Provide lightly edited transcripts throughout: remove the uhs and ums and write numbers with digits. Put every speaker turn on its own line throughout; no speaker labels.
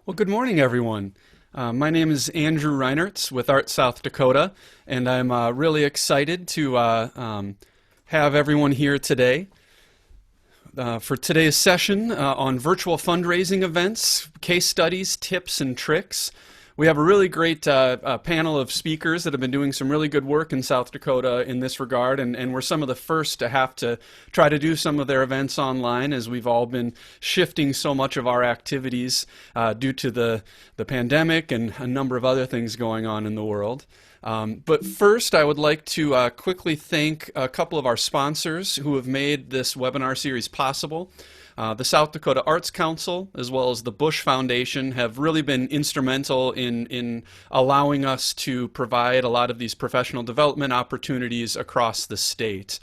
Well, good morning, everyone. My name is Andrew Reinertz with Art South Dakota, and I'm really excited to have everyone here today for today's session on virtual fundraising events, case studies, tips, and tricks. We have a really great panel of speakers that have been doing some really good work in South Dakota in this regard, and we're some of the first to have to try to do some of their events online, as we've all been shifting so much of our activities due to the pandemic and a number of other things going on in the world. But first, I would like to quickly thank a couple of our sponsors who have made this webinar series possible. The South Dakota Arts Council, as well as the Bush Foundation, have really been instrumental in allowing us to provide a lot of these professional development opportunities across the state.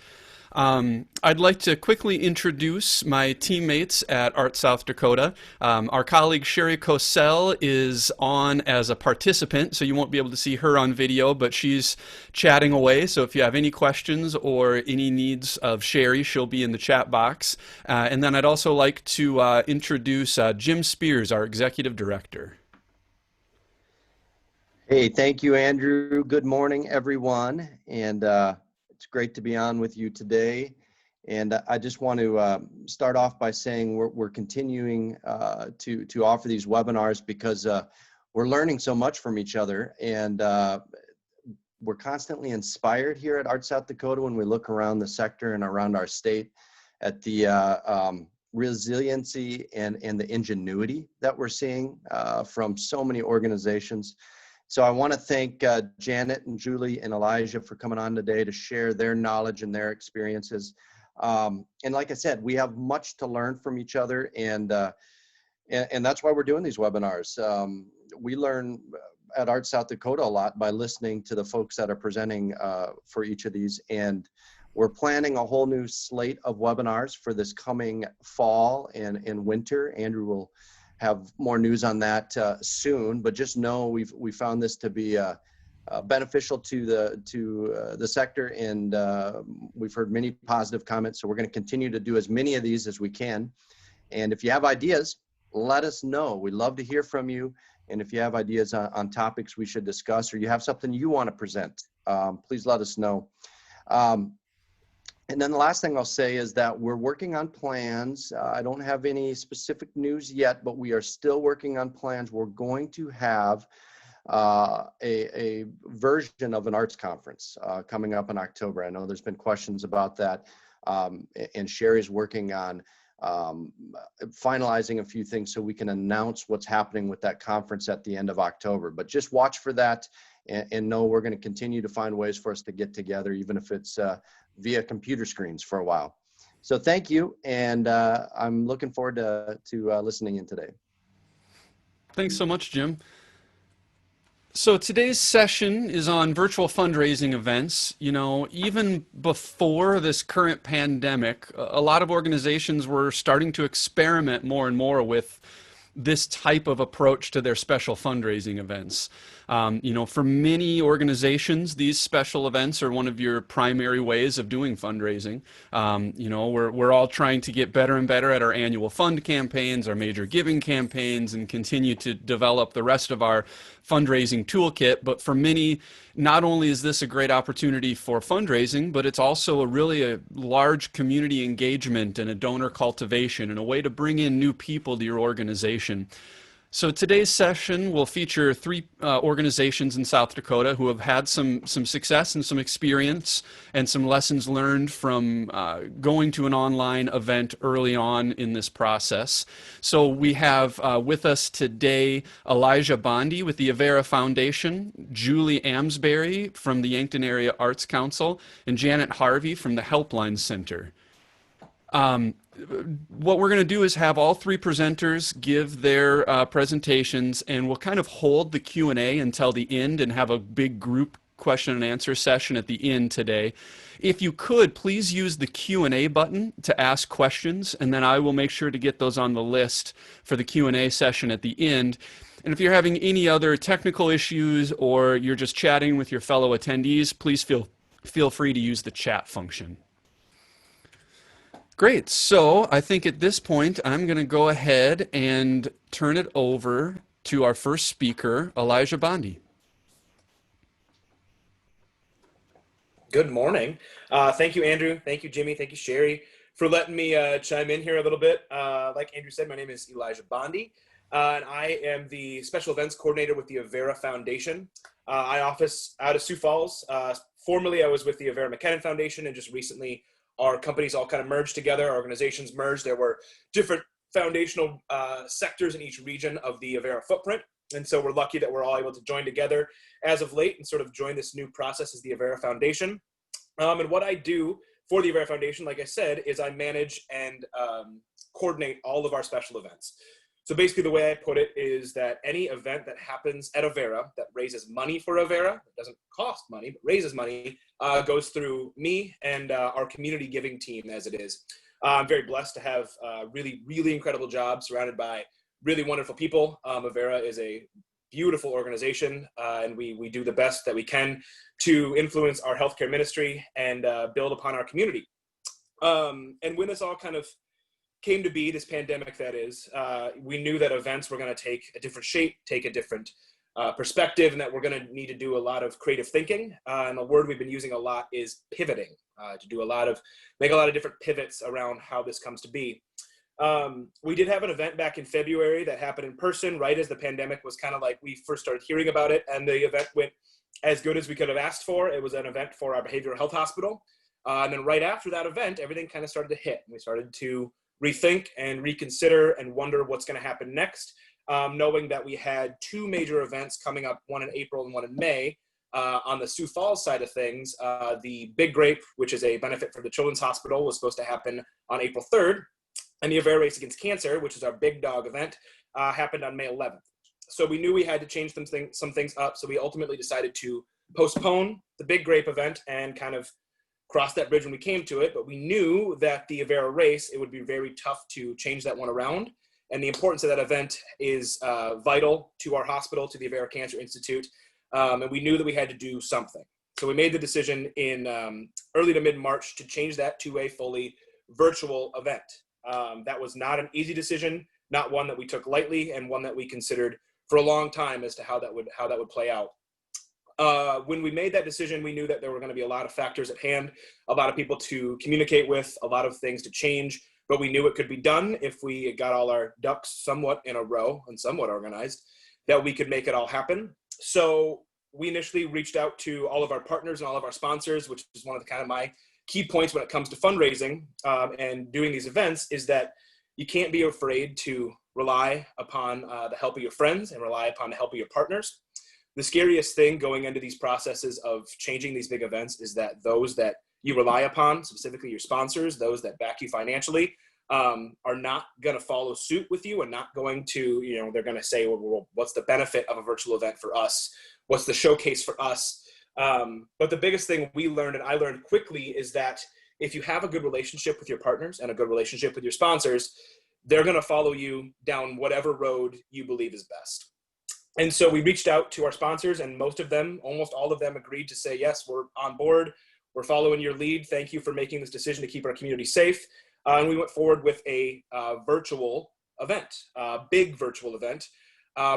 I'd like to quickly introduce my teammates at Art South Dakota. Our colleague Sherry Cosell is on as a participant, so you won't be able to see her on video, but she's chatting away. So if you have any questions or any needs of Sherry, she'll be in the chat box. And then I'd also like to introduce Jim Spears, our Executive Director.
Hey, thank you, Andrew. Good morning, everyone. And it's great to be on with you today. And I just want to start off by saying we're continuing to offer these webinars because we're learning so much from each other. And we're constantly inspired here at Art South Dakota when we look around the sector and around our state at the resiliency and the ingenuity that we're seeing from so many organizations. So I want to thank Janet and Julie and Elijah for coming on today to share their knowledge and their experiences. And like I said, we have much to learn from each other, and that's why we're doing these webinars. We learn at Art South Dakota a lot by listening to the folks that are presenting for each of these, and we're planning a whole new slate of webinars for this coming fall and winter. Andrew will have more news on that soon, but just know we found this to be beneficial to the sector, and we've heard many positive comments. So we're going to continue to do as many of these as we can. And if you have ideas, let us know. We'd love to hear from you. And if you have ideas on topics we should discuss, or you have something you want to present, please let us know. And then the last thing I'll say is that we're working on plans. I don't have any specific news yet, but we are still working on plans. We're going to have a version of an arts conference coming up in October. I know there's been questions about that, and Sherry's working on finalizing a few things so we can announce what's happening with that conference at the end of October. But just watch for that, and know we're going to continue to find ways for us to get together, even if it's via computer screens for a while. So thank you, and I'm looking forward to listening in today.
Thanks so much, Jim. So today's session is on virtual fundraising events. You know, even before this current pandemic, a lot of organizations were starting to experiment more and more with this type of approach to their special fundraising events. You know, for many organizations, these special events are one of your primary ways of doing fundraising. You know, we're all trying to get better and better at our annual fund campaigns, our major giving campaigns, and continue to develop the rest of our fundraising toolkit. But for many, not only is this a great opportunity for fundraising, but it's also a large community engagement and a donor cultivation and a way to bring in new people to your organization. So today's session will feature three organizations in South Dakota who have had some success and some experience and some lessons learned from going to an online event early on in this process. So we have with us today Elijah Bonde with the Avera Foundation, Julie Amsberry from the Yankton Area Arts Council, and Janet Harvey from the Helpline Center. What we're going to do is have all three presenters give their presentations, and we'll kind of hold the Q&A until the end and have a big group question and answer session at the end today. If you could, please use the Q&A button to ask questions, and then I will make sure to get those on the list for the Q&A session at the end. And if you're having any other technical issues or you're just chatting with your fellow attendees, please feel free to use the chat function. Great. So I think at this point, I'm going to go ahead and turn it over to our first speaker, Elijah Bonde.
Good morning. Thank you, Andrew. Thank you, Jimmy. Thank you, Sherry, for letting me chime in here a little bit. Like Andrew said, my name is Elijah Bonde, and I am the Special Events Coordinator with the Avera Foundation. I office out of Sioux Falls. Formerly, I was with the Avera McKinnon Foundation, and just recently, our companies all kind of merged together. Our organizations merged. There were different foundational sectors in each region of the Avera footprint. And so we're lucky that we're all able to join together as of late and sort of join this new process as the Avera Foundation. And what I do for the Avera Foundation, like I said, is I manage and coordinate all of our special events. So basically the way I put it is that any event that happens at Avera that raises money for Avera, it doesn't cost money, but raises money, goes through me and our community giving team as it is. I'm very blessed to have really, really incredible job surrounded by really wonderful people. Avera is a beautiful organization, and we do the best that we can to influence our healthcare ministry and build upon our community. And when this all kind of came to be, this pandemic that is, we knew that events were going to take a different shape, take a different perspective, and that we're going to need to do a lot of creative thinking. And the word we've been using a lot is pivoting, to make a lot of different pivots around how this comes to be. We did have an event back in February that happened in person right as the pandemic was kind of like we first started hearing about it, and the event went as good as we could have asked for. It was an event for our behavioral health hospital. And then right after that event, everything kind of started to hit. We started to rethink and reconsider and wonder what's going to happen next, knowing that we had two major events coming up, one in April and one in May. On the Sioux Falls side of things, the Big Grape, which is a benefit for the Children's Hospital, was supposed to happen on April 3rd. And the Avera Race Against Cancer, which is our big dog event, happened on May 11th. So we knew we had to change some things up. So we ultimately decided to postpone the Big Grape event and kind of cross that bridge when we came to it. But we knew that the Avera Race, it would be very tough to change that one around. And the importance of that event is vital to our hospital, to the Avera Cancer Institute. And we knew that we had to do something. So we made the decision in early to mid-March to change that to a fully virtual event. That was not an easy decision, not one that we took lightly, and one that we considered for a long time as to how that would play out. When we made that decision, we knew that there were going to be a lot of factors at hand, a lot of people to communicate with, a lot of things to change, but we knew it could be done if we got all our ducks somewhat in a row and somewhat organized, that we could make it all happen. So we initially reached out to all of our partners and all of our sponsors, which is one of the kind of my key points when it comes to fundraising and doing these events, is that you can't be afraid to rely upon the help of your friends and rely upon the help of your partners. The scariest thing going into these processes of changing these big events is that those that you rely upon, specifically your sponsors, those that back you financially, are not going to follow suit with you and not going to, they're going to say, well, what's the benefit of a virtual event for us? What's the showcase for us? But the biggest thing we learned, and I learned quickly, is that if you have a good relationship with your partners and a good relationship with your sponsors, they're going to follow you down whatever road you believe is best. And so we reached out to our sponsors, and most of them, almost all of them, agreed to say, yes, we're on board. We're following your lead. Thank you for making this decision to keep our community safe. And we went forward with a virtual event, big virtual event.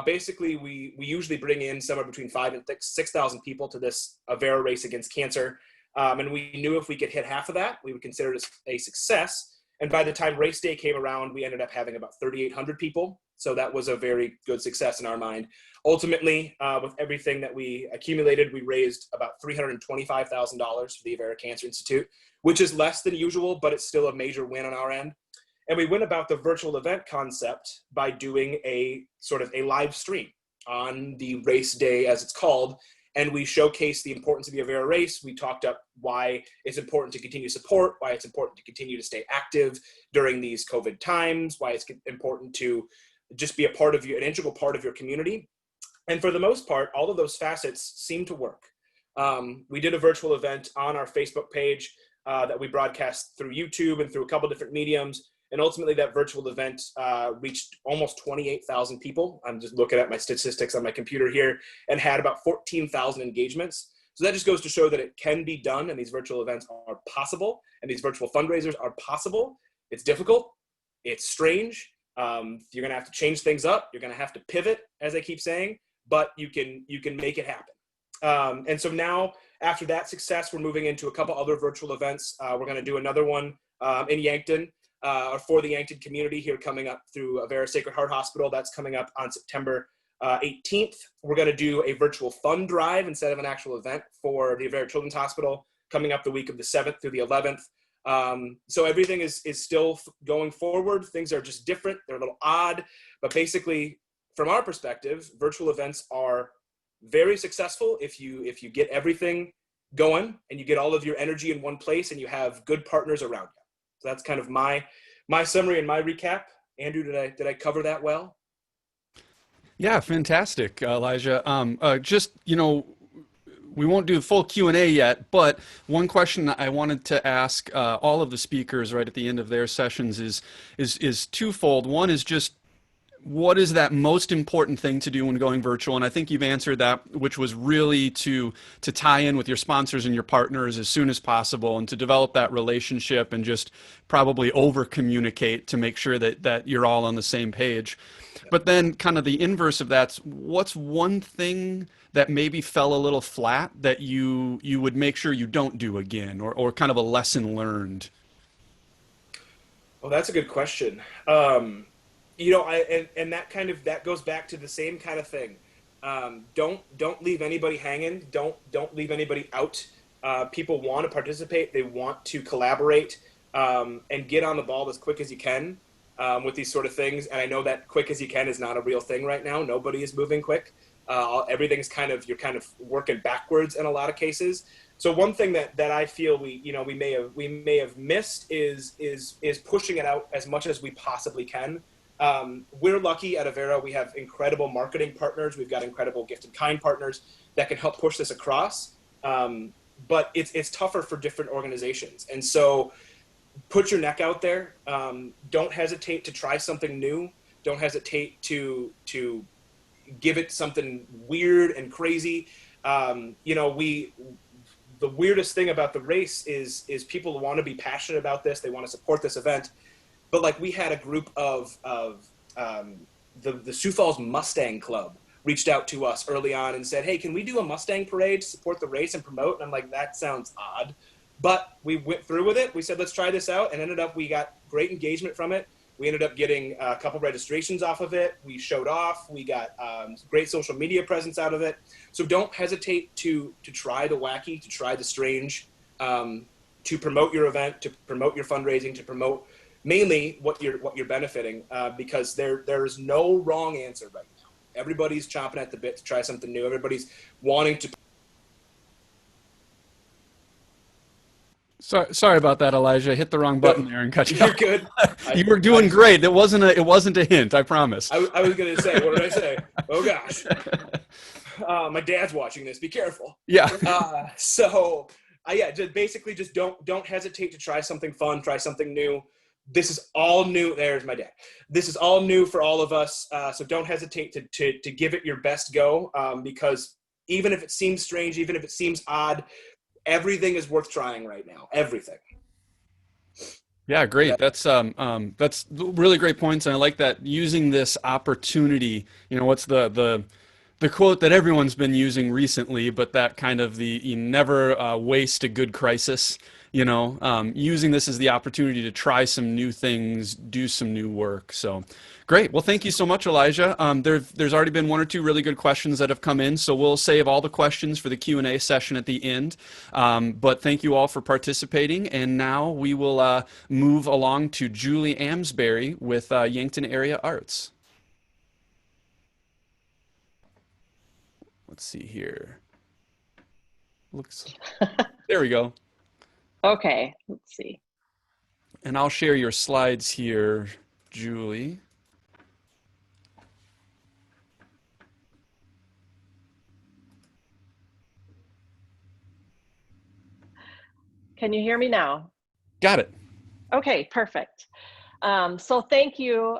Basically, we usually bring in somewhere between 5,000 and 6,000 people to this Avera Race Against Cancer. And we knew if we could hit half of that, we would consider it a success. And by the time race day came around, we ended up having about 3,800 people. So that was a very good success in our mind. Ultimately, with everything that we accumulated, we raised about $325,000 for the Avera Cancer Institute, which is less than usual, but it's still a major win on our end. And we went about the virtual event concept by doing a sort of a live stream on the race day, as it's called. And we showcased the importance of the Avera race. We talked up why it's important to continue support, why it's important to continue to stay active during these COVID times, why it's important to just be a part of an integral part of your community. And for the most part, all of those facets seem to work. We did a virtual event on our Facebook page that we broadcast through YouTube and through a couple different mediums. And ultimately that virtual event reached almost 28,000 people. I'm just looking at my statistics on my computer here, and had about 14,000 engagements. So that just goes to show that it can be done, and these virtual events are possible, and these virtual fundraisers are possible. It's difficult, it's strange, You're going to have to change things up. You're going to have to pivot, as I keep saying, but you can make it happen. And so now, after that success, we're moving into a couple other virtual events. We're going to do another one in Yankton, or for the Yankton community here, coming up through Avera Sacred Heart Hospital. That's coming up on September 18th. We're going to do a virtual fund drive instead of an actual event for the Avera Children's Hospital, coming up the week of the 7th through the 11th. So everything is still going forward. Things are just different. They're a little odd, but basically, from our perspective, virtual events are very successful if you get everything going and you get all of your energy in one place and you have good partners around you. So that's kind of my summary and my recap. Andrew, did I cover that well?
Yeah, fantastic, Elijah. Just, we won't do the full Q&A yet, but one question I wanted to ask all of the speakers right at the end of their sessions is twofold. One is just, what is that most important thing to do when going virtual? And I think you've answered that, which was really to tie in with your sponsors and your partners as soon as possible and to develop that relationship and just probably over communicate to make sure that you're all on the same page. But then kind of the inverse of that's, what's one thing that maybe fell a little flat that you would make sure you don't do again, or kind of a lesson learned?
Well, that's a good question. And that goes back to the same kind of thing. Don't leave anybody hanging. Don't leave anybody out. People want to participate. They want to collaborate, and get on the ball as quick as you can with these sort of things. And I know that quick as you can is not a real thing right now. Nobody is moving quick. Everything's you're kind of working backwards in a lot of cases. So one thing that I feel we may have missed is pushing it out as much as we possibly can. We're lucky at Avera. We have incredible marketing partners. We've got incredible gift and kind partners that can help push this across. But it's tougher for different organizations. And so put your neck out there. Don't hesitate to try something new. Don't hesitate to give it something weird and crazy. The weirdest thing about the race is people want to be passionate about this. They want to support this event. But like, we had a group of the Sioux Falls Mustang Club reached out to us early on and said, hey, can we do a Mustang parade to support the race and promote? And I'm like, that sounds odd. But we went through with it. We said, let's try this out. And ended up, we got great engagement from it. We ended up getting a couple registrations off of it. We showed off. We got great social media presence out of it. So don't hesitate to try the wacky, to try the strange, to promote your event, to promote your fundraising, to promote mainly what you're benefiting, because there is no wrong answer right now. Everybody's chomping at the bit to try something new. Everybody's wanting to.
Sorry about that, Elijah. I hit the wrong button there and cut you off.
You're good.
You were doing great. It wasn't a hint, I promise.
I was going to say, what did I say? Oh gosh. My dad's watching this. Be careful.
Yeah.
Just don't hesitate to try something fun, try something new. This is all new. There's my dad. This is all new for all of us. So don't hesitate to give it your best go, because even if it seems strange, even if it seems odd, everything is worth trying right now. Everything.
Yeah, great. That's really great points, and I like that, using this opportunity. What's the quote that everyone's been using recently, but that kind of you never waste a good crisis. Using this as the opportunity to try some new things, do some new work. So great. Well, thank you so much, Elijah. There's already been one or two really good questions that have come in, so we'll save all the questions for the Q&A session at the end. But thank you all for participating. And now we will move along to Julie Amsberry with Yankton Area Arts. Let's see here. There we go.
Okay, let's see.
And I'll share your slides here, Julie.
Can you hear me now?
Got it.
Okay, perfect. So thank you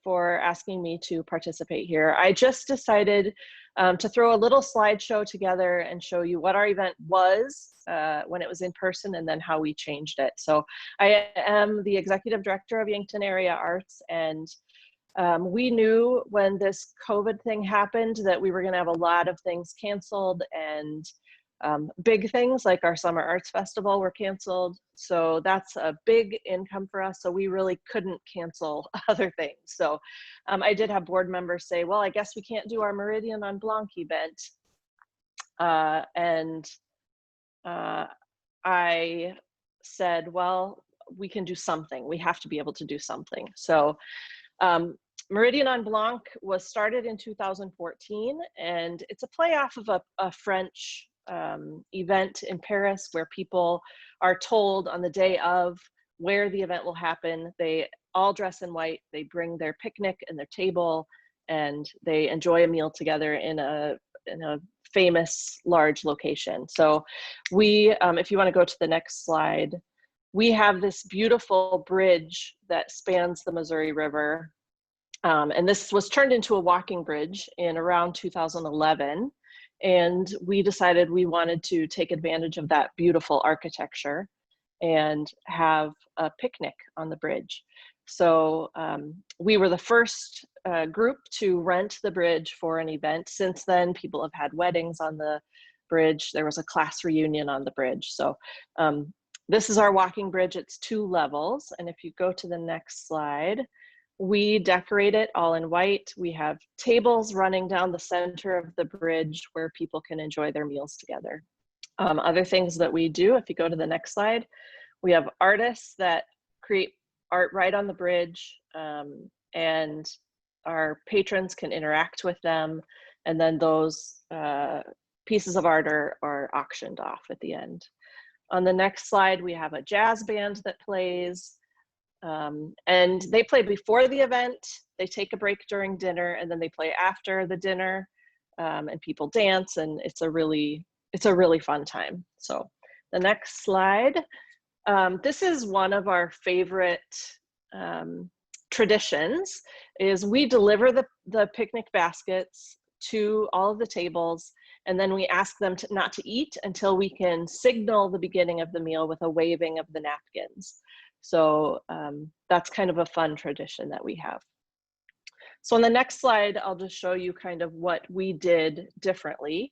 for asking me to participate here. I just decided to throw a little slideshow together and show you what our event was when it was in person and then how we changed it. So I am the executive director of Yankton Area Arts, and we knew when this COVID thing happened that we were going to have a lot of things canceled, and big things like our Summer Arts Festival were canceled. So that's a big income for us. So we really couldn't cancel other things. So I did have board members say, well, I guess we can't do our Meridian on Blanc event. I said, well, we can do something. We have to be able to do something. So Meridian on Blanc was started in 2014, and it's a play off of a French event in Paris where people are told on the day of where the event will happen. They all dress in white, they bring their picnic and their table, and they enjoy a meal together in a famous large location. So we, if you want to go to the next slide, we have this beautiful bridge that spans the Missouri River. And this was turned into a walking bridge in around 2011. And we decided we wanted to take advantage of that beautiful architecture and have a picnic on the bridge. So we were the first group to rent the bridge for an event. Since then, people have had weddings on the bridge. There was a class reunion on the bridge. So this is our walking bridge. It's 2 levels. And if you go to the next slide, we decorate it all in white. We have tables running down the center of the bridge where people can enjoy their meals together. Other things that we do, if you go to the next slide, we have artists that create art right on the bridge, and our patrons can interact with them. And then those pieces of art are auctioned off at the end. On the next slide, we have a jazz band that plays. And they play before the event, they take a break during dinner, and then they play after the dinner, and people dance, and it's a really fun time. So the next slide, this is one of our favorite traditions, is we deliver the picnic baskets to all of the tables, and then we ask them not to eat until we can signal the beginning of the meal with a waving of the napkins. So that's kind of a fun tradition that we have. So on the next slide, I'll just show you kind of what we did differently.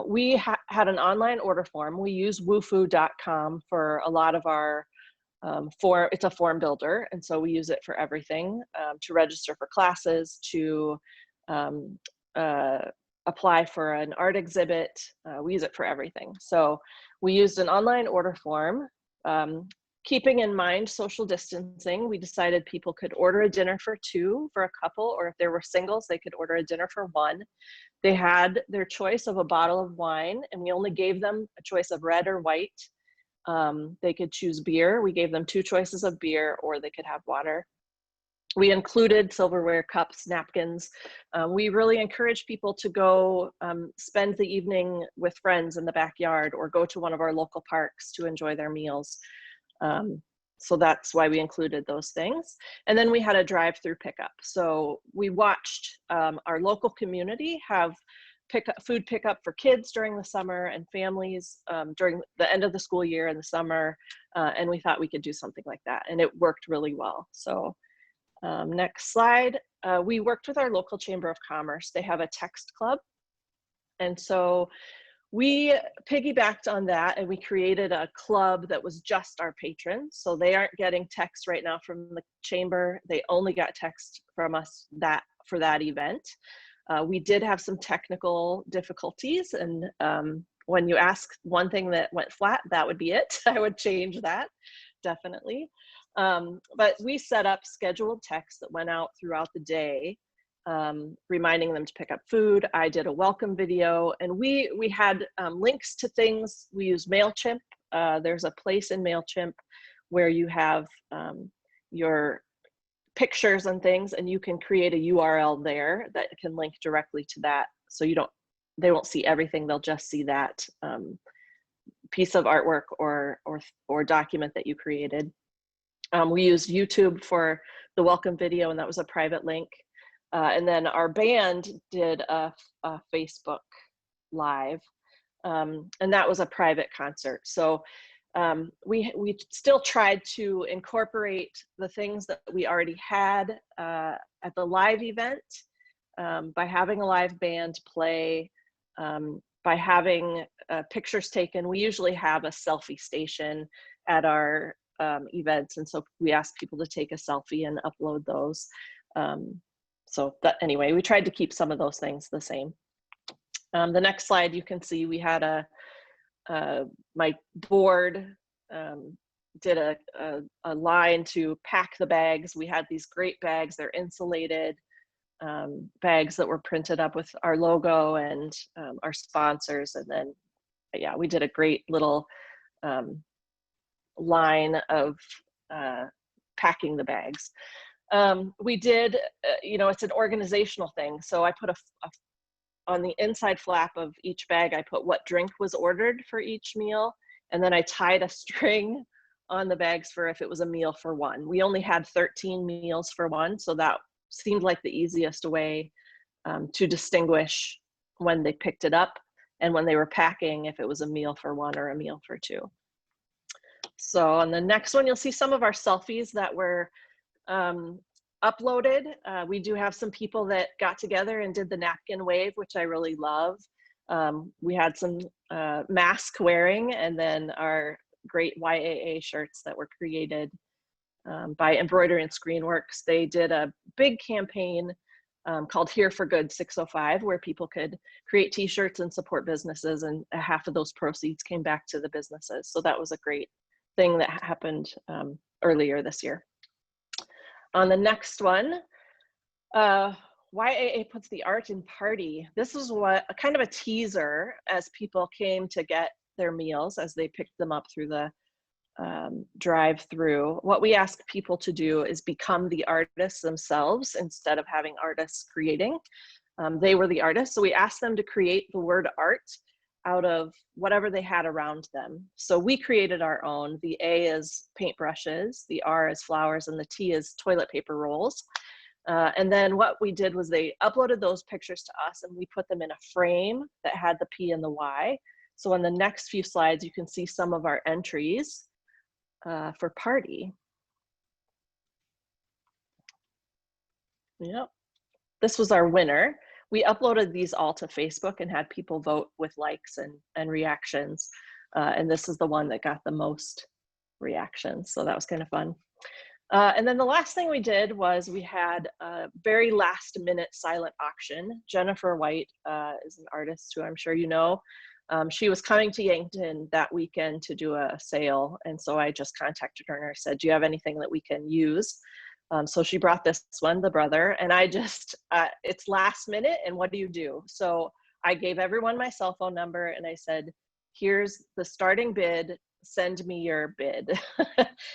We had an online order form. We use woofu.com for a lot of our it's a form builder. And so we use it for everything, to register for classes, to apply for an art exhibit. We use it for everything. So we used an online order form. Keeping in mind social distancing, we decided people could order a dinner for 2 for a couple, or if there were singles, they could order a dinner for 1. They had their choice of a bottle of wine, and we only gave them a choice of red or white. They could choose beer. We gave them 2 choices of beer, or they could have water. We included silverware, cups, napkins. We really encourage people to go spend the evening with friends in the backyard, or go to one of our local parks to enjoy their meals. So that's why we included those things. And then we had a drive-through pickup. So we watched our local community have food pickup for kids during the summer, and families during the end of the school year in the summer. And we thought we could do something like that, and it worked really well. So next slide. We worked with our local Chamber of Commerce. They have a text club. And so we piggybacked on that, and we created a club that was just our patrons. So they aren't getting text right now from the chamber. They only got text from us for that event. We did have some technical difficulties, and when you ask one thing that went flat, that would be it. I would change that, definitely. But we set up scheduled text that went out throughout the day, reminding them to pick up food. I did a welcome video, and we had links to things. We use MailChimp. There's a place in MailChimp where you have your pictures and things, and you can create a URL there that can link directly to that. So they won't see everything. They'll just see that piece of artwork or document that you created. We used YouTube for the welcome video, and that was a private link. And then our band did a Facebook Live, and that was a private concert. So we still tried to incorporate the things that we already had at the live event, by having a live band play, by having pictures taken. We usually have a selfie station at our events, and so we ask people to take a selfie and upload those. Anyway, we tried to keep some of those things the same. The next slide, you can see we had my board did a line to pack the bags. We had these great bags. They're insulated bags that were printed up with our logo and our sponsors. And then, yeah, we did a great little line of packing the bags. We did, it's an organizational thing. So I put on the inside flap of each bag, I put what drink was ordered for each meal. And then I tied a string on the bags for if it was a meal for one. We only had 13 meals for one. So that seemed like the easiest way to distinguish when they picked it up and when they were packing, if it was a meal for one or a meal for two. So on the next one, you'll see some of our selfies that were uploaded. We do have some people that got together and did the napkin wave, which I really love. We had some mask wearing, and then our great YAA shirts that were created by Embroidery and Screenworks. They did a big campaign called Here for Good 605, where people could create t-shirts and support businesses, and half of those proceeds came back to the businesses. So that was a great thing that happened earlier this year. On the next one, YAA puts the art in party. This was kind of a teaser as people came to get their meals, as they picked them up through the drive-through. What we ask people to do is become the artists themselves instead of having artists creating. They were the artists, so we asked them to create the word art out of whatever they had around them. So we created our own. The A is paintbrushes, the R is flowers, and the T is toilet paper rolls. And then what we did was they uploaded those pictures to us, and we put them in a frame that had the P and the Y. So on the next few slides, you can see some of our entries for party. Yep, this was our winner. We uploaded these all to Facebook and had people vote with likes and reactions. And this is the one that got the most reactions. So that was kind of fun. And then the last thing we did was we had a very last minute silent auction. Jennifer White is an artist who I'm sure you know. She was coming to Yankton that weekend to do a sale. And so I just contacted her and I said, do you have anything that we can use? So she brought this one, the brother, and I just, it's last minute, and what do you do? So I gave everyone my cell phone number and I said, here's the starting bid, send me your bid.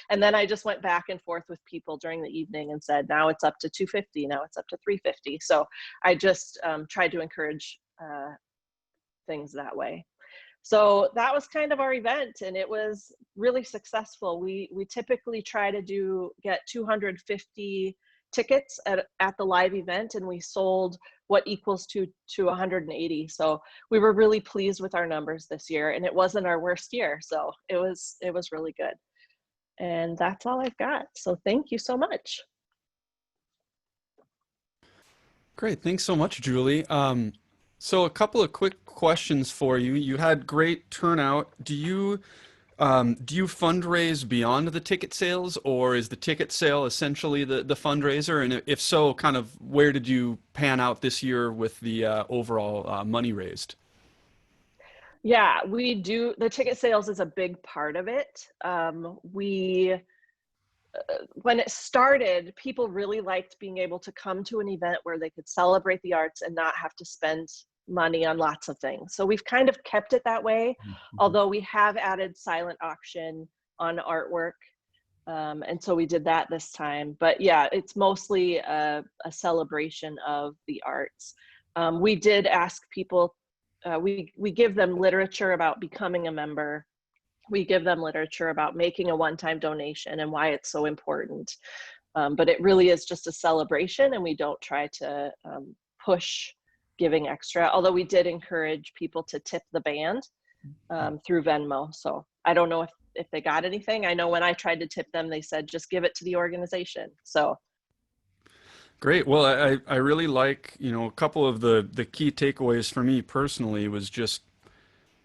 And then I just went back and forth with people during the evening and said, now it's up to $250, now it's up to $350. So I just tried to encourage things that way. So that was kind of our event, and it was really successful. We typically try to get 250 tickets at the live event, and we sold what equals to 180. So we were really pleased with our numbers this year, and it wasn't our worst year. So it was really good. And that's all I've got. So thank you so much.
Great, thanks so much, Julie. So a couple of quick questions for you. You had great turnout. Do you fundraise beyond the ticket sales, or is the ticket sale essentially the fundraiser? And if so, kind of where did you pan out this year with the overall money raised?
Yeah, we do. The ticket sales is a big part of it. When it started, people really liked being able to come to an event where they could celebrate the arts and not have to spend money on lots of things. So we've kind of kept it that way, although we have added silent auction on artwork. And so we did that this time. But yeah, it's mostly a celebration of the arts. We did ask people, we give them literature about becoming a member. We give them literature about making a one-time donation and why it's so important. But it really is just a celebration, and we don't try to push giving extra, although we did encourage people to tip the band through Venmo. So I don't know if they got anything. I know when I tried to tip them, they said, just give it to the organization. So
Great. Well, I really like, a couple of the key takeaways for me personally was just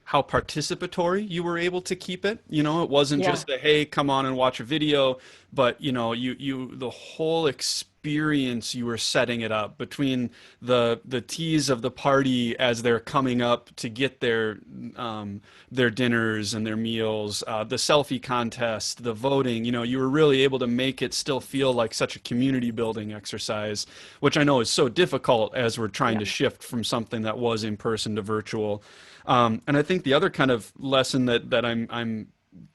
how participatory you were able to keep it. It wasn't
yeah,
just a, hey, come on and watch a video, but the whole experience you were setting it up between the tease of the party as they're coming up to get their dinners and their meals, the selfie contest, the voting. You were really able to make it still feel like such a community building exercise, which I know is so difficult as we're trying
yeah,
to shift from something that was in person to virtual. And I think the other kind of lesson that I'm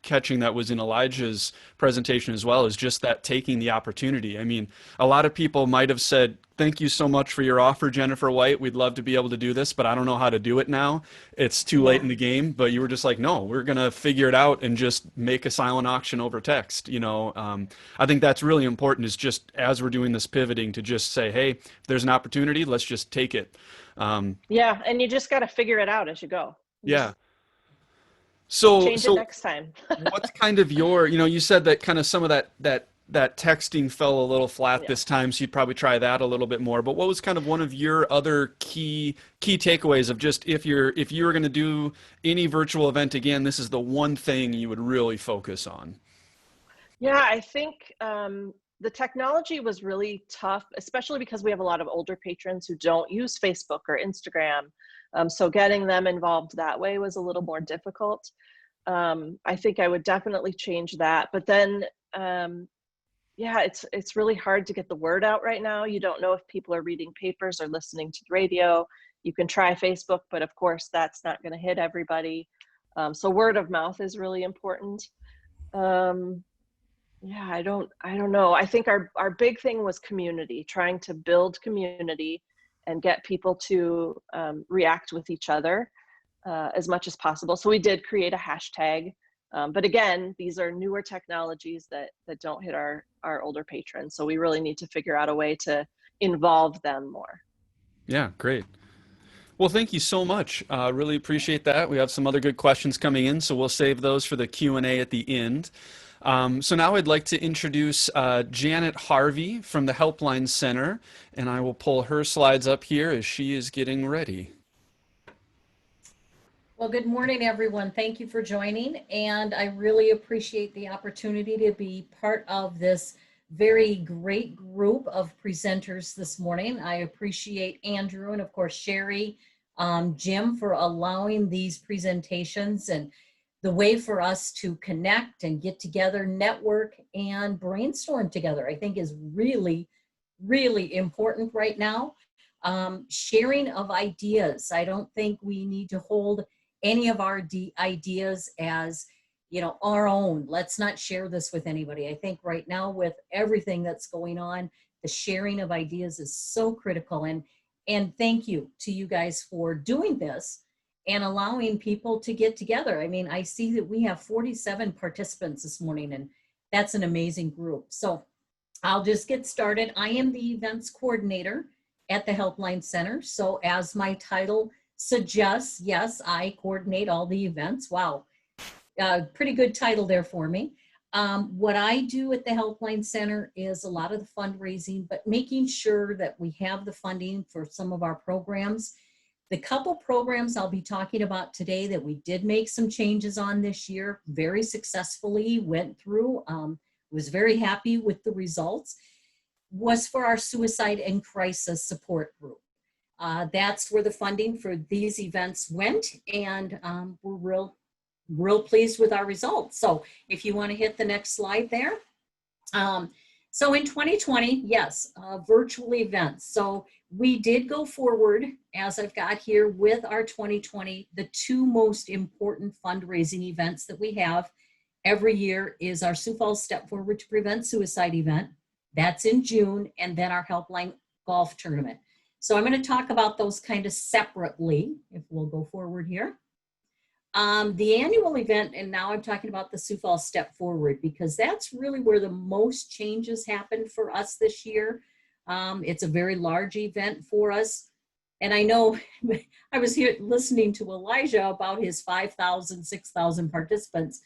catching that was in Elijah's presentation as well is just that taking the opportunity. I mean, a lot of people might have said, thank you so much for your offer, Jennifer White. We'd love to be able to do this, but I don't know how to do it now. It's too late
yeah,
in the game. But you were just like, no, we're going to figure it out and just make a silent auction over text. I think that's really important, is just as we're doing this pivoting to just say, hey, if there's an opportunity, let's just take it.
yeah. And you just got to figure it out as you go.
Yeah.
Just
So,
change it
so
next time.
what's kind of you said that kind of some of that texting fell a little flat
Yeah.
this time, so you'd probably try that a little bit more. But what was kind of one of your other key takeaways of just if you were going to do any virtual event again, this is the one thing you would really focus on?
Yeah, I think the technology was really tough, especially because we have a lot of older patrons who don't use Facebook or Instagram. So getting them involved that way was a little more difficult. I think I would definitely change that. But then, yeah, it's really hard to get the word out right now. You don't know if people are reading papers or listening to the radio. You can try Facebook, but of course that's not going to hit everybody. So word of mouth is really important. Um, yeah, I don't know. I think our big thing was community, trying to build community and get people to react with each other as much as possible. So we did create a hashtag. But again, these are newer technologies that don't hit our older patrons. So we really need to figure out a way to involve them more.
Yeah, great. Well, thank you so much. Really appreciate that. We have some other good questions coming in, so we'll save those for the Q&A at the end. So now I'd like to introduce Janet Harvey from the Helpline Center, and I will pull her slides up here as she is getting ready.
Well, good morning, everyone. Thank you for joining, and I really appreciate the opportunity to be part of this very great group of presenters this morning. I appreciate Andrew and, of course, Sherry, Jim, for allowing these presentations and the way for us to connect and get together, network, and brainstorm together, I think is really, really important right now. Sharing of ideas. I don't think we need to hold any of our ideas as, our own. Let's not share this with anybody. I think right now with everything that's going on, the sharing of ideas is so critical. And thank you to you guys for doing this and allowing people to get together. I mean, I see that we have 47 participants this morning, and that's an amazing group. So I'll just get started. I am the events coordinator at the Helpline Center. So as my title suggests, yes, I coordinate all the events. Wow, pretty good title there for me. What I do at the Helpline Center is a lot of the fundraising, but making sure that we have the funding for some of our programs. The couple programs I'll be talking about today that we did make some changes on this year, very successfully went through, was very happy with the results, was for our suicide and crisis support group. That's where the funding for these events went, and we're real pleased with our results. So if you want to hit the next slide there. So in 2020, yes, virtual events. So we did go forward, as I've got here, with our 2020. The two most important fundraising events that we have every year is our Sioux Falls Step Forward to Prevent Suicide event. That's in June, and then our Helpline Golf Tournament. So I'm going to talk about those kind of separately, if we'll go forward here. The annual event, and now I'm talking about the Sioux Falls Step Forward, because that's really where the most changes happened for us this year. It's a very large event for us. And I know I was here listening to Elijah about his 5,000, 6,000 participants.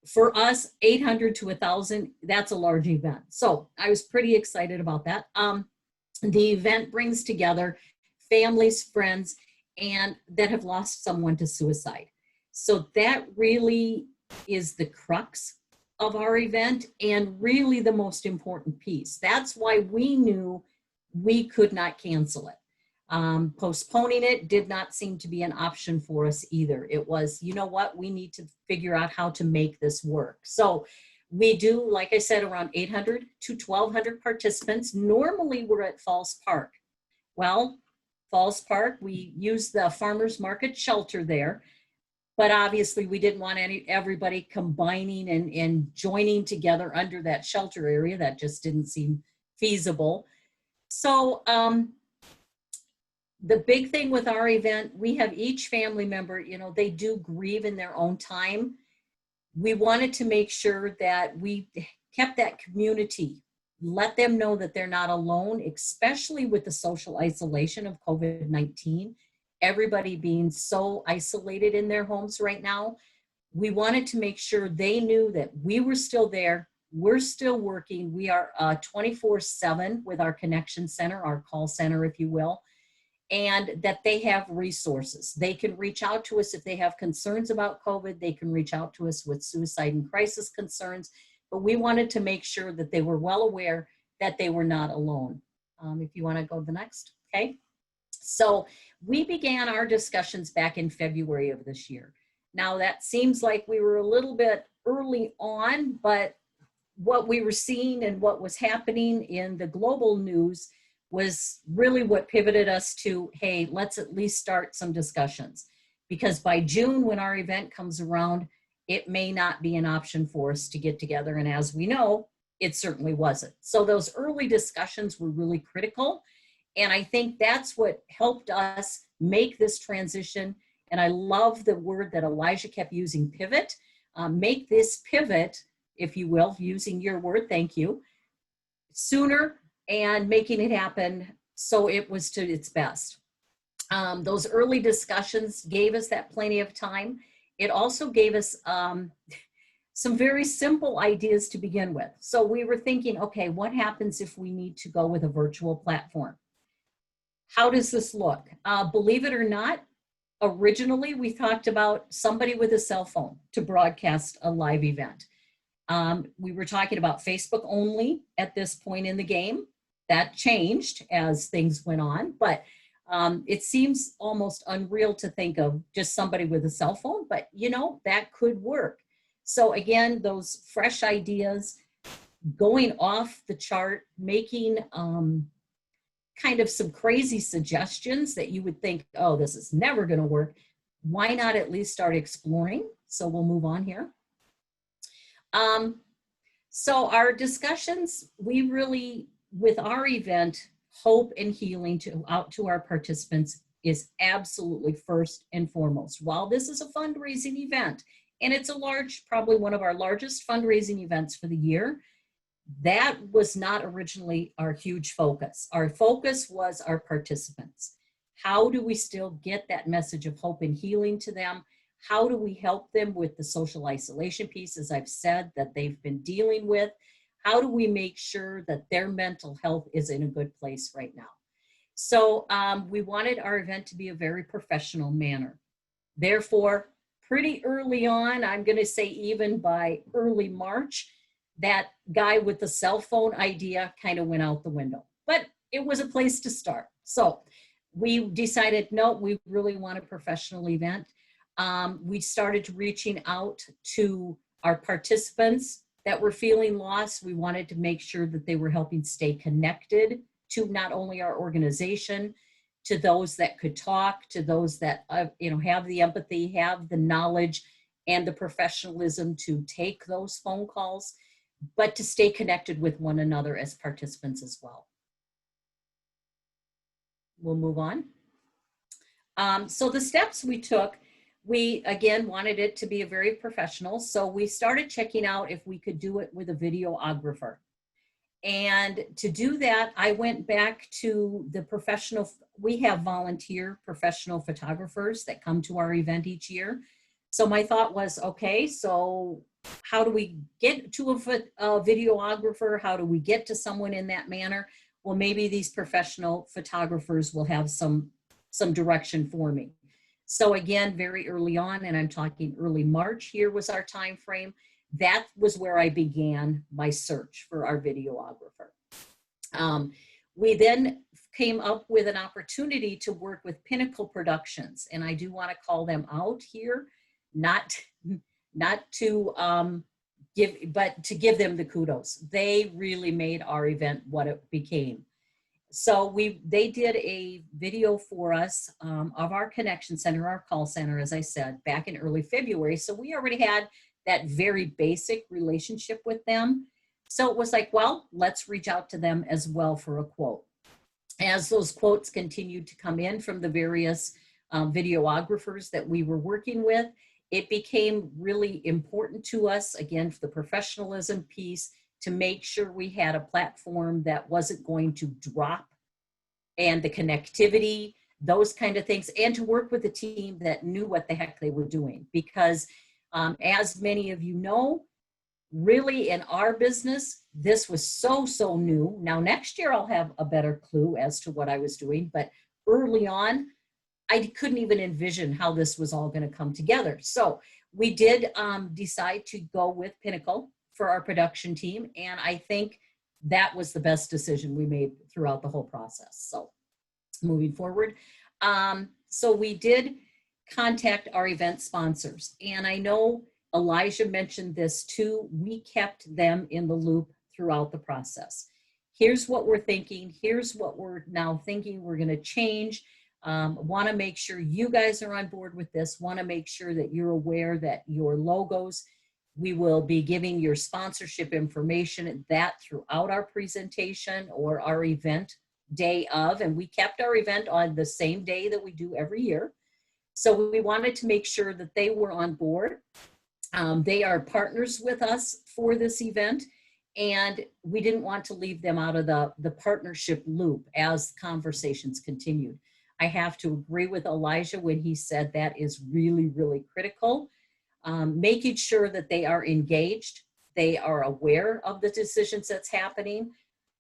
For us, 800 to 1,000, that's a large event. So I was pretty excited about that. The event brings together families, friends, and that have lost someone to suicide. So that really is the crux of our event and really the most important piece. That's why we knew we could not cancel it. Postponing it did not seem to be an option for us either. It was, you know what, we need to figure out how to make this work. So we do, like I said, around 800 to 1,200 participants. Normally we're at Falls Park. Well, Falls Park, we use the farmers market shelter there, but obviously we didn't want everybody combining and joining together under that shelter area. That just didn't seem feasible. So the big thing with our event, we have each family member, you know, they do grieve in their own time. We wanted to make sure that we kept that community, let them know that they're not alone, especially with the social isolation of COVID-19. Everybody being so isolated in their homes right now. We wanted to make sure they knew that we were still there. We're still working. We are 24/7 with our connection center, our call center, if you will, and that they have resources. They can reach out to us if they have concerns about COVID. They can reach out to us with suicide and crisis concerns. But we wanted to make sure that they were well aware that they were not alone. If you want to go to the next, okay? So we began our discussions back in February of this year. Now that seems like we were a little bit early on, but what we were seeing and what was happening in the global news was really what pivoted us to, hey, let's at least start some discussions. Because by June, when our event comes around, it may not be an option for us to get together. And as we know, it certainly wasn't. So those early discussions were really critical. And I think that's what helped us make this transition. And I love the word that Elijah kept using, pivot. Make this pivot, if you will, using your word, thank you, sooner and making it happen so it was to its best. Those early discussions gave us that plenty of time. It also gave us some very simple ideas to begin with. So we were thinking, okay, what happens if we need to go with a virtual platform? How does this look? Believe it or not, originally we talked about somebody with a cell phone to broadcast a live event. We were talking about Facebook only at this point in the game. That changed as things went on, but it seems almost unreal to think of just somebody with a cell phone, but you know, that could work. So again, those fresh ideas, going off the chart, making kind of some crazy suggestions that you would think, oh, this is never going to work. Why not at least start exploring? So we'll move on here. So our discussions, we really, with our event, hope and healing out to our participants is absolutely first and foremost. While this is a fundraising event, and it's a large, probably one of our largest fundraising events for the year, that was not originally our huge focus. Our focus was our participants. How do we still get that message of hope and healing to them? How do we help them with the social isolation piece, as I've said, that they've been dealing with? How do we make sure that their mental health is in a good place right now? So we wanted our event to be a very professional manner. Therefore, pretty early on, I'm going to say even by early March, that guy with the cell phone idea kind of went out the window. But it was a place to start. So we decided, no, we really want a professional event. We started reaching out to our participants that were feeling lost. We wanted to make sure that they were helping stay connected to not only our organization, to those that could talk, to those that have the empathy, have the knowledge and the professionalism to take those phone calls, but to stay connected with one another as participants as well. We'll move on. So the steps we took, we, again, wanted it to be a very professional. So we started checking out if we could do it with a videographer. And to do that, I went back to the professional, we have volunteer professional photographers that come to our event each year. So my thought was, okay, so how do we get to a videographer? How do we get to someone in that manner? Well, maybe these professional photographers will have some direction for me. So again, very early on, and I'm talking early March here was our time frame. That was where I began my search for our videographer. We then came up with an opportunity to work with Pinnacle Productions, and I do want to call them out here, not to but to give them the kudos. They really made our event what it became. So they did a video for us of our connection center, our call center, as I said, back in early February. So we already had that very basic relationship with them. So it was like, well, let's reach out to them as well for a quote. As those quotes continued to come in from the various videographers that we were working with, it became really important to us, again, for the professionalism piece, to make sure we had a platform that wasn't going to drop, and the connectivity, those kind of things, and to work with a team that knew what the heck they were doing. Because as many of you know, really in our business, this was so new. Now next year I'll have a better clue as to what I was doing, but early on, I couldn't even envision how this was all going to come together. So we did decide to go with Pinnacle for our production team, and I think that was the best decision we made throughout the whole process. So moving forward, so we did contact our event sponsors, and I know Elijah mentioned this too. We kept them in the loop throughout the process. Here's what we're thinking. Here's what we're now thinking we're going to change. Want to make sure you guys are on board with this. Want to make sure that you're aware that your logos, we will be giving your sponsorship information that throughout our presentation or our event day of, and we kept our event on the same day that we do every year. So we wanted to make sure that they were on board. They are partners with us for this event, and we didn't want to leave them out of the partnership loop as conversations continued. I have to agree with Elijah when he said that is really, really critical. Making sure that they are engaged, they are aware of the decisions that's happening.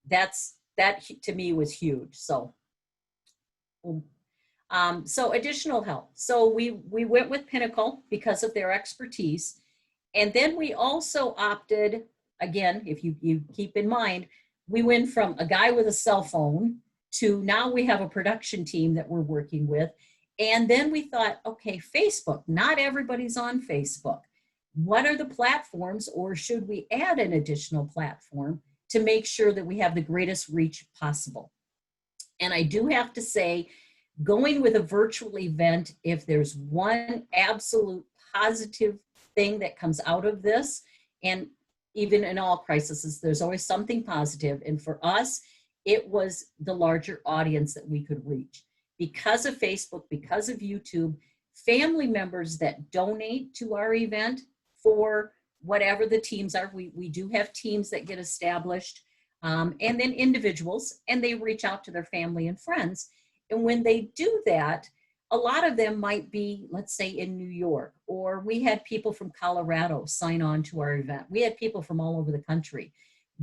That to me was huge. So, so additional help. So we went with Pinnacle because of their expertise. And then we also opted, again, if you keep in mind, we went from a guy with a cell phone to now we have a production team that we're working with. And then we thought, okay, Facebook, not everybody's on Facebook. What are the platforms, or should we add an additional platform to make sure that we have the greatest reach possible? And I do have to say, going with a virtual event, if there's one absolute positive thing that comes out of this, and even in all crises, there's always something positive. And for us, it was the larger audience that we could reach. Because of Facebook, because of YouTube, family members that donate to our event for whatever the teams are, we do have teams that get established, and then individuals, and they reach out to their family and friends. And when they do that, a lot of them might be, let's say, in New York, or we had people from Colorado sign on to our event. We had people from all over the country.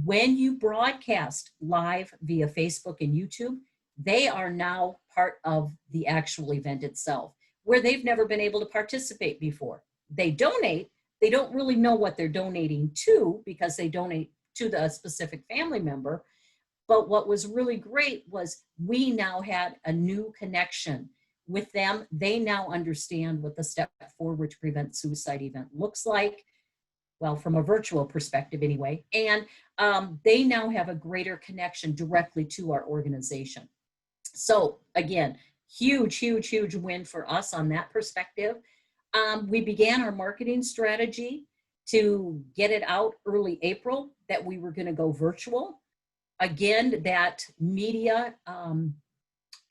When you broadcast live via Facebook and YouTube, they are now part of the actual event itself, where they've never been able to participate before. They donate, they don't really know what they're donating to because they donate to the specific family member. But what was really great was we now had a new connection with them. They now understand what the Step Forward to Prevent Suicide event looks like. Well, from a virtual perspective anyway. And they now have a greater connection directly to our organization. So again, huge win for us on that perspective. We began our marketing strategy to get it out early April that we were going to go virtual. Again, that media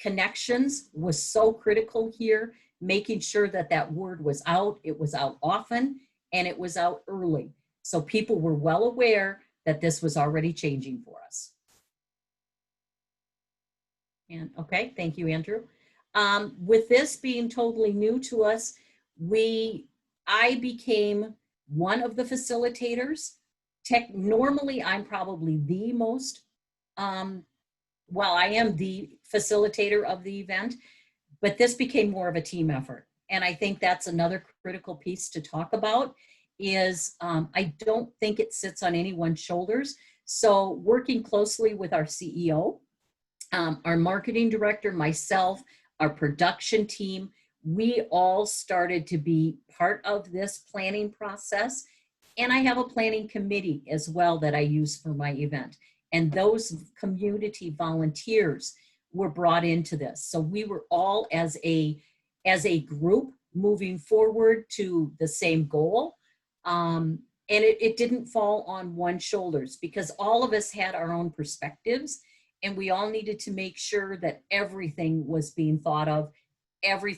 connections was so critical here making sure that that word was out, it was out often, and it was out early. So people were well aware that this was already changing for us. And okay, thank you, Andrew. With this being totally new to us, I became one of the facilitators. Normally, I'm probably the most, well, I am the facilitator of the event, but this became more of a team effort. And I think that's another critical piece to talk about is I don't think it sits on anyone's shoulders. So working closely with our CEO, our marketing director, myself, our production team, we all started to be part of this planning process. And I have a planning committee as well that I use for my event. And those community volunteers were brought into this. So we were all as a group moving forward to the same goal. And it didn't fall on one's shoulders because all of us had our own perspectives and we all needed to make sure that everything was being thought of, every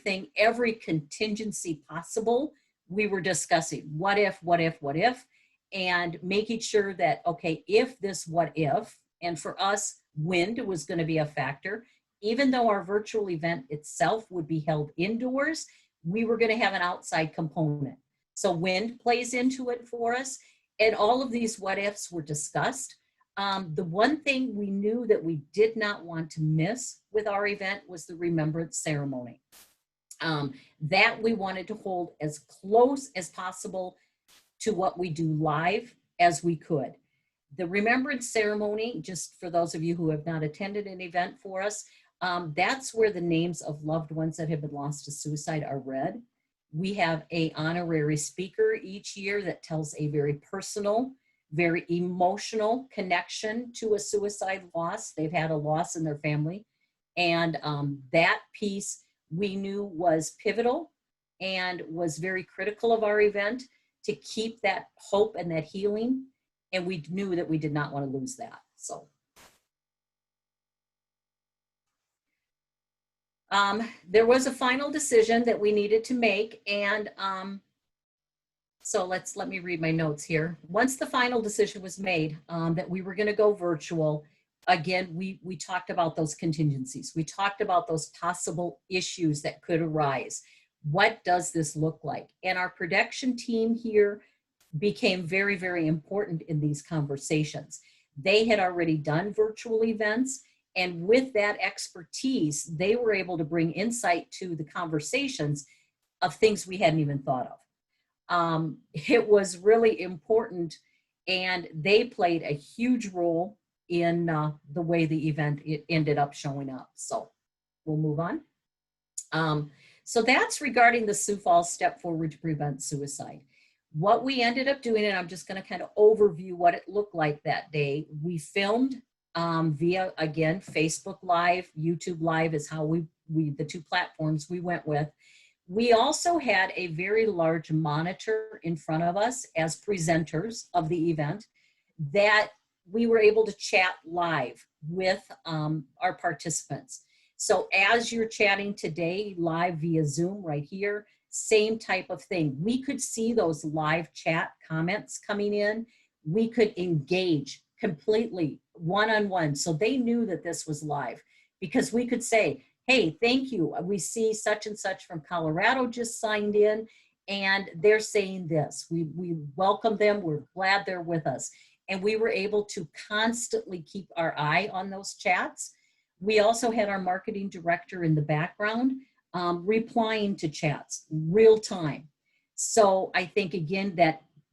contingency possible. We were discussing what if, and making sure that, okay, if this what if, and for us, wind was going to be a factor. Even though our virtual event itself would be held indoors, we were going to have an outside component. So wind plays into it for us. And all of these what ifs were discussed. The one thing we knew that we did not want to miss with our event was the remembrance ceremony. That we wanted to hold as close as possible to what we do live as we could. The remembrance ceremony, just for those of you who have not attended an event for us, that's where the names of loved ones that have been lost to suicide are read. We have an honorary speaker each year that tells a very personal, very emotional connection to a suicide loss. They've had a loss in their family. And that piece we knew was pivotal and was very critical of our event to keep that hope and that healing. And we knew that we did not want to lose that. So. There was a final decision that we needed to make, and so let me read my notes here. Once the final decision was made that we were going to go virtual, again, we talked about those contingencies. We talked about those possible issues that could arise. What does this look like? And our production team here became very, very important in these conversations. They had already done virtual events. And with that expertise, they were able to bring insight to the conversations of things we hadn't even thought of. It was really important, and they played a huge role in the way the event ended up showing up. So we'll move on. So that's regarding the Sioux Falls Step Forward to Prevent Suicide. What we ended up doing, and I'm just going to kind of overview what it looked like that day. We filmed via, again, Facebook Live, YouTube Live is how we the two platforms we went with. We also had a very large monitor in front of us as presenters of the event that we were able to chat live with our participants. So as you're chatting today live via Zoom right here, same type of thing. We could see those live chat comments coming in. We could engage completely one-on-one. So they knew that this was live because we could say, hey, thank you. We see such and such from Colorado just signed in and they're saying this. We welcome them. We're glad they're with us. And we were able to constantly keep our eye on those chats. We also had our marketing director in the background replying to chats real time. So I think, again,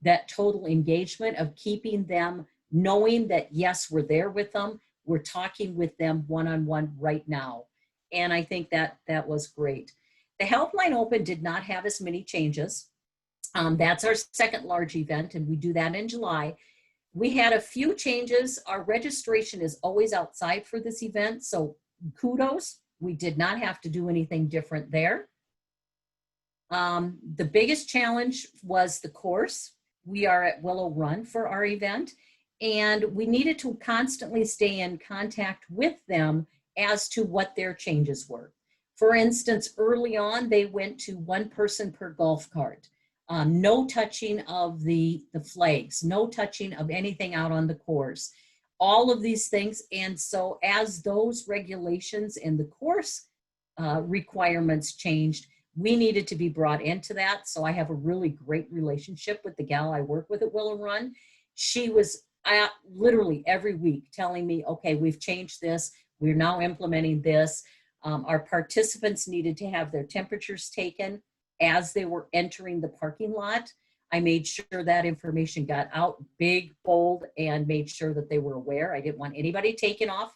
that total engagement of keeping them knowing that, yes, we're there with them, we're talking with them one-on-one right now. And I think that was great. The Helpline Open did not have as many changes. That's our second large event, and we do that in July. We had a few changes. Our registration is always outside for this event, so kudos. We did not have to do anything different there. The biggest challenge was the course. We are at Willow Run for our event, and we needed to constantly stay in contact with them as to what their changes were. For instance, early on, they went to one person per golf cart. No touching of the flags, no touching of anything out on the course, all of these things. And so as those regulations and the course requirements changed, we needed to be brought into that. So I have a really great relationship with the gal I work with at Willow Run. She was literally every week telling me, okay, we've changed this. We're now implementing this. Our participants needed to have their temperatures taken as they were entering the parking lot. I made sure that information got out big, bold, and made sure that they were aware. I didn't want anybody taken off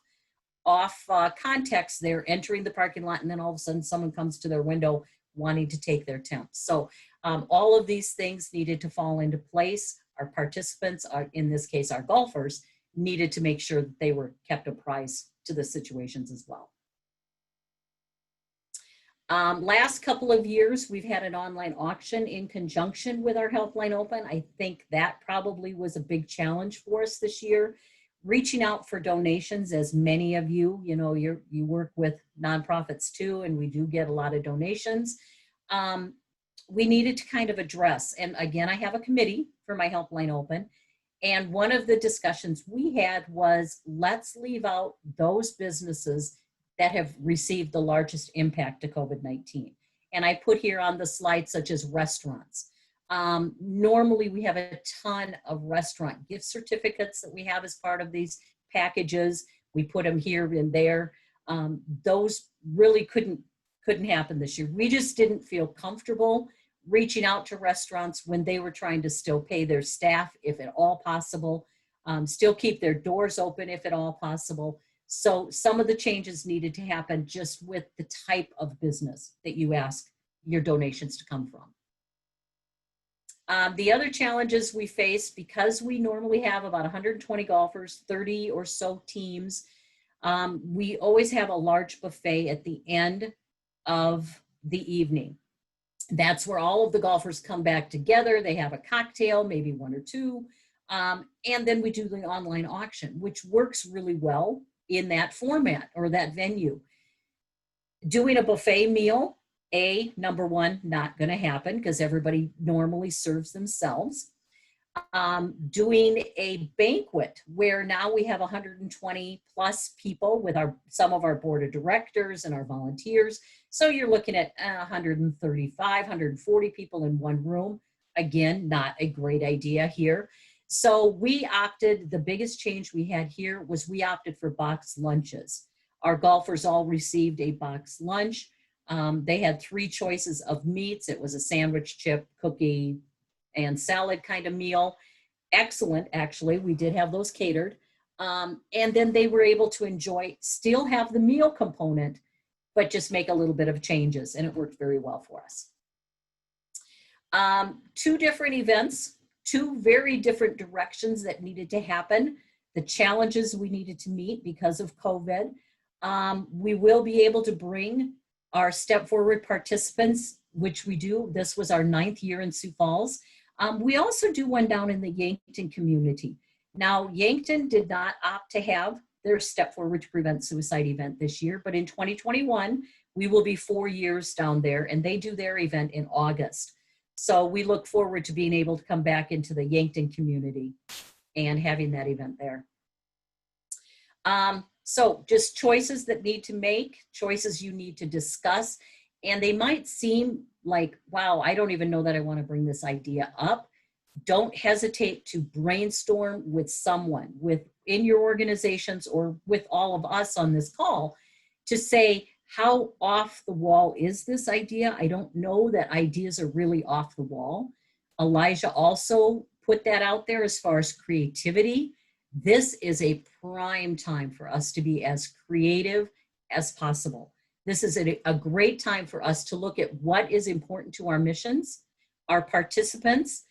context. They're entering the parking lot, and then all of a sudden someone comes to their window wanting to take their temps. So all of these things needed to fall into place. Our participants, in this case, our golfers, needed to make sure that they were kept apprised to the situations as well. Last couple of years, we've had an online auction in conjunction with our Helpline Open. I think that probably was a big challenge for us this year. Reaching out for donations, as many of you, you work with nonprofits too, and we do get a lot of donations. We needed to kind of address, and again, I have a committee for my Helpline Open, and one of the discussions we had was, let's leave out those businesses that have received the largest impact to COVID-19. And I put here on the slide, such as restaurants. Normally we have a ton of restaurant gift certificates that we have as part of these packages. We put them here and there. Those really couldn't happen this year. We just didn't feel comfortable reaching out to restaurants when they were trying to still pay their staff, if at all possible, still keep their doors open, if at all possible. So some of the changes needed to happen just with the type of business that you ask your donations to come from. The other challenges we face, because we normally have about 120 golfers, 30 or so teams, we always have a large buffet at the end of the evening. That's where all of the golfers come back together. They have a cocktail, maybe one or two, and then we do the online auction, which works really well in that format or that venue. Doing a buffet meal, number one, not going to happen because everybody normally serves themselves. Doing a banquet where now we have 120 plus people with some of our board of directors and our volunteers. So you're looking at 135, 140 people in one room. Again, not a great idea here. So we opted, the biggest change we had here was we opted for boxed lunches. Our golfers all received a boxed lunch. They had 3 choices of meats. It was a sandwich, chip, cookie, and salad kind of meal. Excellent, actually. We did have those catered. And then they were able to still have the meal component, but just make a little bit of changes, and it worked very well for us. 2 different events, 2 very different directions that needed to happen, the challenges we needed to meet because of COVID. We will be able to bring our Step Forward participants, which we do. This was our 9th year in Sioux Falls. We also do one down in the Yankton community. Now, Yankton did not opt to have their Step Forward to Prevent Suicide event this year, but in 2021, we will be 4 years down there, and they do their event in August. So we look forward to being able to come back into the Yankton community and having that event there. So just choices that need to make, choices you need to discuss, and they might seem like, wow, I don't even know that I want to bring this idea up. Don't hesitate to brainstorm with someone in your organizations or with all of us on this call to say, how off the wall is this idea? I don't know that ideas are really off the wall. Elijah also put that out there as far as creativity. This is a prime time for us to be as creative as possible. This is a great time for us to look at what is important to our missions, our participants,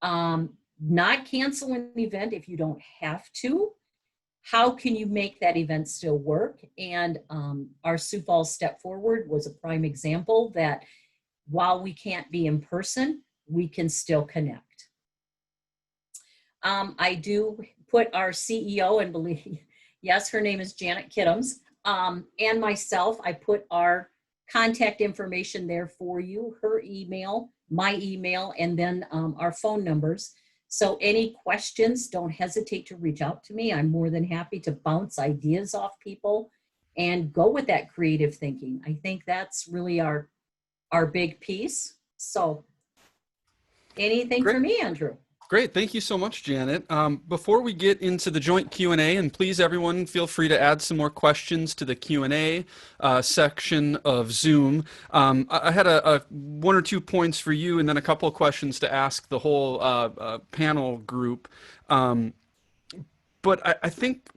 not cancel an event if you don't have to. How can you make that event still work? And our Sioux Falls Step Forward was a prime example that while we can't be in person, we can still connect. I do put our CEO, and believe, yes, her name is Janet Kittams, and myself, I put our contact information there for you, her email, my email, and then our phone numbers. So any questions, don't hesitate to reach out to me. I'm more than happy to bounce ideas off people and go with that creative thinking. I think that's really our big piece. So anything
Great.
for me, Andrew?
Great. Thank you so much, Janet. Before we get into the joint Q&A, and please everyone feel free to add some more questions to the Q&A section of Zoom. I had a one or 2 points for you and then a couple of questions to ask the whole panel group. But I think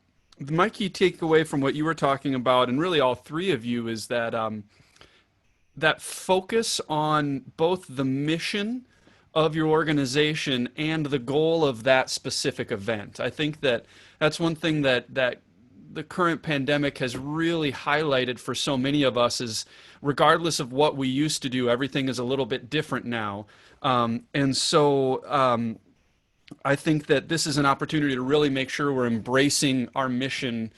my key takeaway from what you were talking about, and really all three of you, is that that focus on both the mission of your organization and the goal of that specific event. I think that that's one thing that the current pandemic has really highlighted for so many of us is, regardless of what we used to do, everything is a little bit different now. And so I think that this is an opportunity to really make sure we're embracing our mission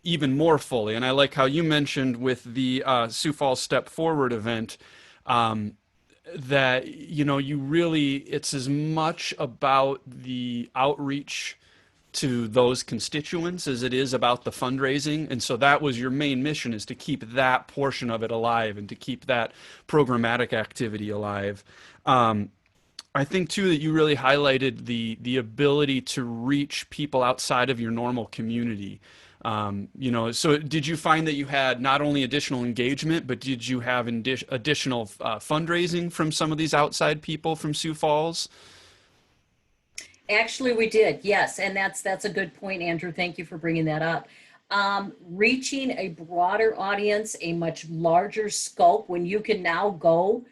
even more fully. And I like how you mentioned with the Sioux Falls Step Forward event, that, you know, you really, it's as much about the outreach to those constituents as it is about the fundraising. And so that was your main mission, is to keep that portion of it alive and to keep that programmatic activity alive. I think too that you really highlighted the ability to reach people outside of your normal community. You know, so did you find that you had not only additional engagement, but did you have additional fundraising from some of these outside people from Sioux Falls?
Actually, we did, yes, and that's a good point, Andrew. Thank you for bringing that up. Reaching a broader audience, a much larger scope, when you can now go,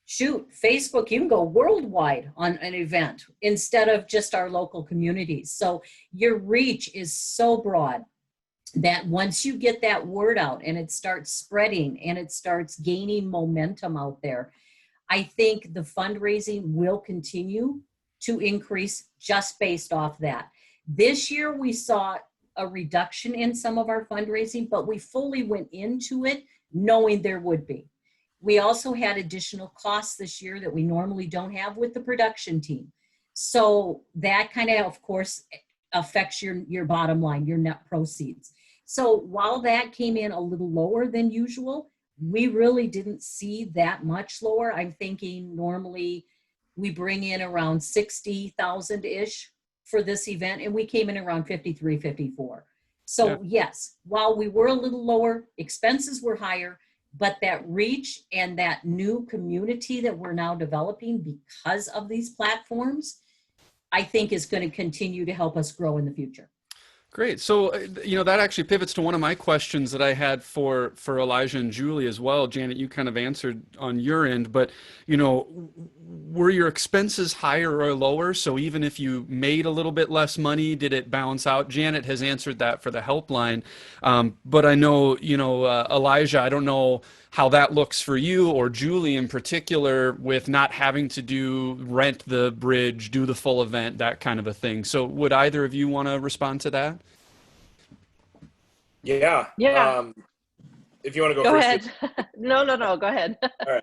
shoot, Facebook, you can go worldwide on an event instead of just our local communities. So your reach is so broad that once you get that word out and it starts spreading and it starts gaining momentum out there, I think the fundraising will continue to increase just based off that. This year we saw a reduction in some of our fundraising, but we fully went into it knowing there would be. We also had additional costs this year that we normally don't have with the production team. So that kind of course, affects your bottom line, your net proceeds. So while that came in a little lower than usual, we really didn't see that much lower. I'm thinking normally we bring in around 60,000-ish for this event, and we came in around 53, 54. So yeah. Yes, while we were a little lower, expenses were higher, but that reach and that new community that we're now developing because of these platforms, I think is going to continue to help us grow in the future.
Great. So, you know, that actually pivots to one of my questions that I had for Elijah and Julie as well. Janet, you kind of answered on your end, but, you know, were your expenses higher or lower? So even if you made a little bit less money, did it balance out? Janet has answered that for the helpline. But I know, you know, Elijah, I don't know how that looks for you, or Julie in particular, with not having to rent the bridge, do the full event, that kind of a thing. So would either of you want to respond to that?
Yeah. If you want to go
first.
first.
Go ahead. No, go ahead.
All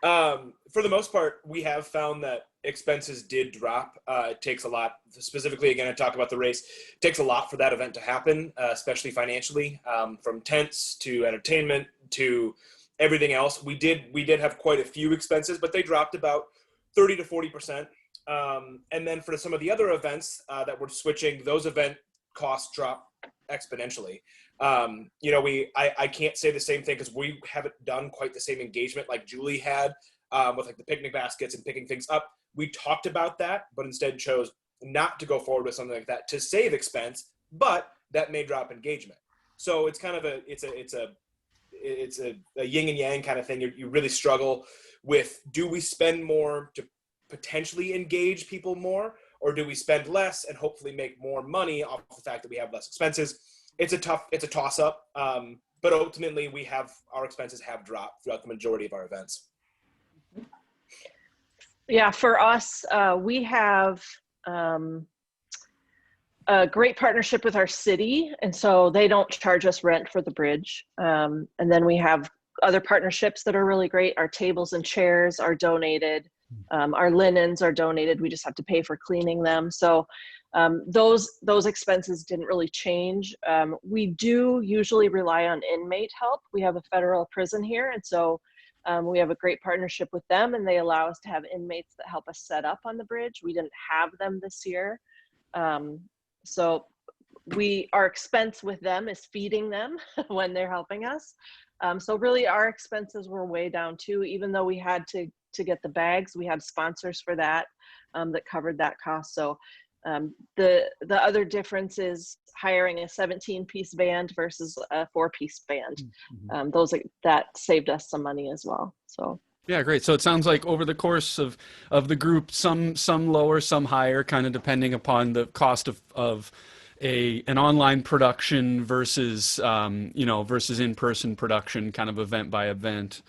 right. For the most part, we have found that expenses did drop. It takes a lot, specifically, again, I talk about the race, it takes a lot for that event to happen, especially financially, from tents to entertainment to everything else. We did have quite a few expenses, but they dropped about 30 to 40%. And then for some of the other events that we're switching, those event costs drop exponentially. You know, I can't say the same thing because we haven't done quite the same engagement like Julie had with like the picnic baskets and picking things up. We talked about that, but instead chose not to go forward with something like that to save expense, but that may drop engagement. So it's kind of it's a yin and yang kind of thing. You really struggle with, do we spend more to potentially engage people more, or do we spend less and hopefully make more money off the fact that we have less expenses? It's a toss up, but ultimately our expenses have dropped throughout the majority of our events.
Yeah, for us, we have a great partnership with our city, and so they don't charge us rent for the bridge. And then we have other partnerships that are really great. Our tables and chairs are donated. Our linens are donated. We just have to pay for cleaning them. So those expenses didn't really change. We do usually rely on inmate help. We have a federal prison here, and so we have a great partnership with them, and they allow us to have inmates that help us set up on the bridge. We didn't have them this year. So our expense with them is feeding them when they're helping us. So really our expenses were way down too, even though we had to get the bags, we had sponsors for that, that covered that cost. So the other difference is hiring a 17-piece band versus a 4-piece band. That saved us some money as well. So.
Yeah, great. So it sounds like over the course of the group, some lower, some higher, kind of depending upon the cost of an online production versus versus in-person production, kind of event by event.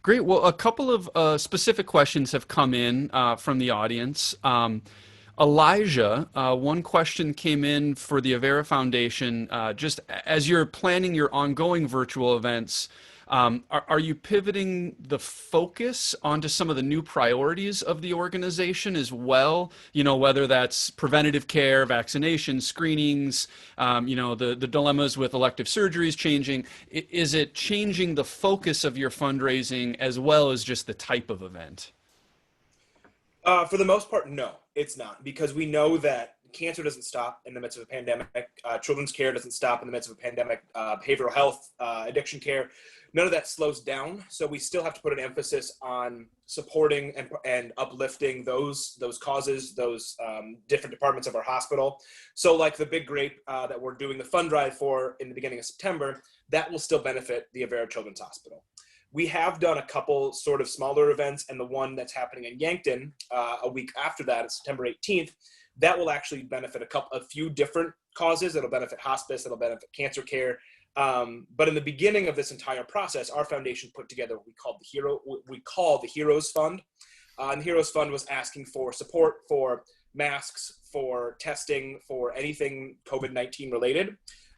Great. Well, a couple of specific questions have come in from the audience. Elijah, one question came in for the Avera Foundation. Just as you're planning your ongoing virtual events, are you pivoting the focus onto some of the new priorities of the organization as well? Whether that's preventative care, vaccination, screenings, the dilemmas with elective surgeries changing. Is it changing the focus of your fundraising as well as just the type of event?
For the most part, no, it's not, because we know that cancer doesn't stop in the midst of a pandemic. Children's care doesn't stop in the midst of a pandemic. Behavioral health, addiction care, none of that slows down. So we still have to put an emphasis on supporting and uplifting those causes, those different departments of our hospital. So like the Big Grape that we're doing the fund drive for in the beginning of September, that will still benefit the Avera Children's Hospital. We have done a couple sort of smaller events, and the one that's happening in Yankton a week after that, September 18th, that will actually benefit a few different causes. It'll benefit hospice, it'll benefit cancer care. But in the beginning of this entire process, our foundation put together what we call the Heroes Fund. And the Heroes Fund was asking for support for masks, for testing, for anything COVID-19 related.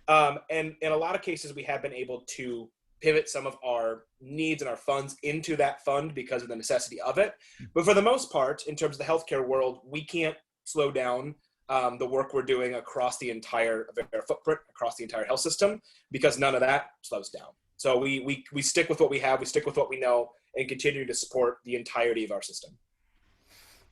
And in a lot of cases, we have been able to pivot some of our needs and our funds into that fund because of the necessity of it. But for the most part, in terms of the healthcare world, we can't slow down the work we're doing across the entire footprint, across the entire health system, because none of that slows down. So we stick with what we have, we stick with what we know, and continue to support the entirety of our system.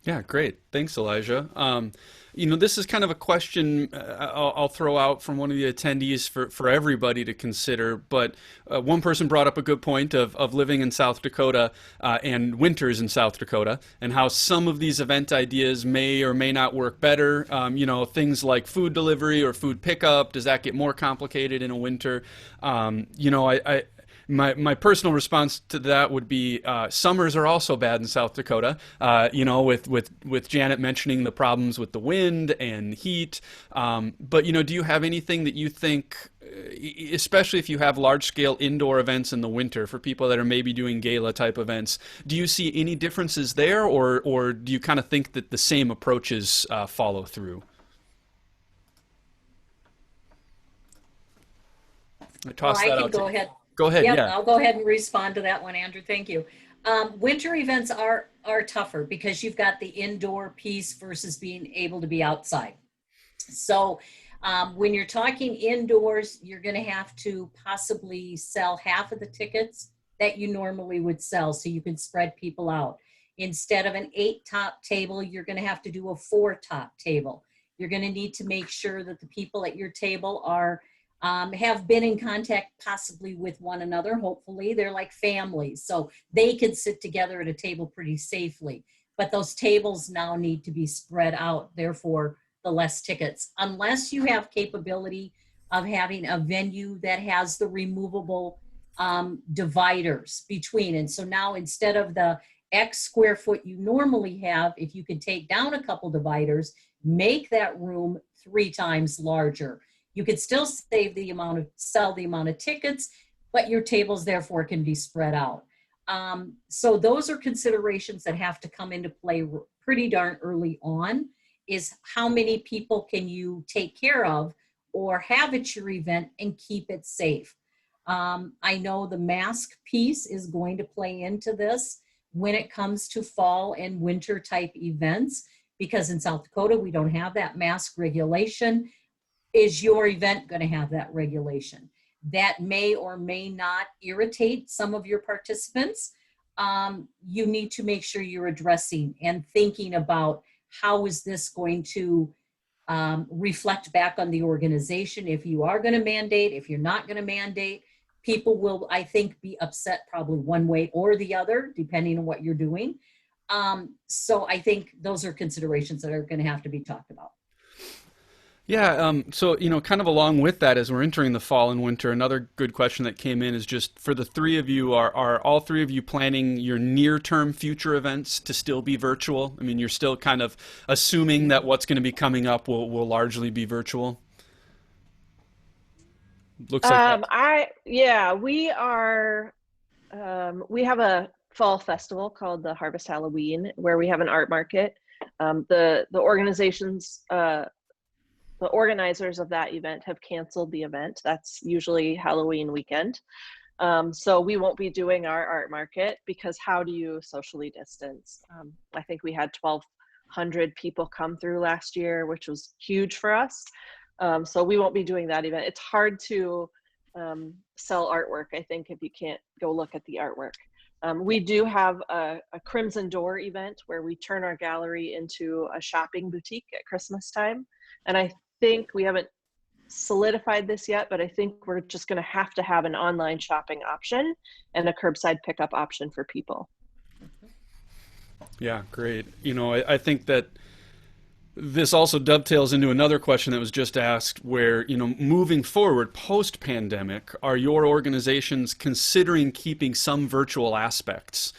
Yeah, great. Thanks, Elijah. This is kind of a question I'll throw out from one of the attendees for everybody to consider. But one person brought up a good point of living in South Dakota and winters in South Dakota, and how some of these event ideas may or may not work better. Things like food delivery or food pickup. Does that get more complicated in a winter? My personal response to that would be summers are also bad in South Dakota. With Janet mentioning the problems with the wind and heat. But do you have anything that you think, especially if you have large scale indoor events in the winter for people that are maybe doing gala type events, do you see any differences there, or do you kind of think that the same approaches follow through? I
can go ahead.
Go ahead.
Yep,
Yeah.
I'll go ahead and respond to that one, Andrew. Thank you. Winter events are tougher because you've got the indoor piece versus being able to be outside. So when you're talking indoors, you're going to have to possibly sell half of the tickets that you normally would sell, so you can spread people out. Instead of an 8-top table, you're going to have to do a 4-top table. You're going to need to make sure that the people at your table are have been in contact possibly with one another. Hopefully they're like families, so they can sit together at a table pretty safely. But those tables now need to be spread out, therefore the less tickets, unless you have capability of having a venue that has the removable dividers between. And so now, instead of the X square foot you normally have, if you can take down a couple dividers, make that room 3 times larger. You could still sell the amount of tickets, but your tables therefore can be spread out. So those are considerations that have to come into play pretty darn early on, is how many people can you take care of or have at your event and keep it safe. I know the mask piece is going to play into this when it comes to fall and winter type events, because in South Dakota, we don't have that mask regulation. Is your event going to have that regulation? That may or may not irritate some of your participants. You need to make sure you're addressing and thinking about how is this going to reflect back on the organization. If you are going to mandate, if you're not going to mandate, people will, I think, be upset probably one way or the other, depending on what you're doing. So I think those are considerations that are going to have to be talked about.
Yeah, so, kind of along with that, as we're entering the fall and winter, another good question that came in is just for the three of you, are all three of you planning your near-term future events to still be virtual? I mean, you're still kind of assuming that what's going to be coming up will largely be virtual? Looks like
we are, we have a fall festival called the Harvest Halloween, where we have an art market. The organizers of that event have canceled the event. That's usually Halloween weekend. So we won't be doing our art market because how do you socially distance? I think we had 1,200 people come through last year, which was huge for us. So we won't be doing that event. It's hard to sell artwork, I think, if you can't go look at the artwork. We do have a Crimson Door event where we turn our gallery into a shopping boutique at Christmas time. And I think we haven't solidified this yet, but I think we're just going to have an online shopping option and a curbside pickup option for people.
Yeah, great. I think that this also dovetails into another question that was just asked where, moving forward post-pandemic, are your organizations considering keeping some virtual aspects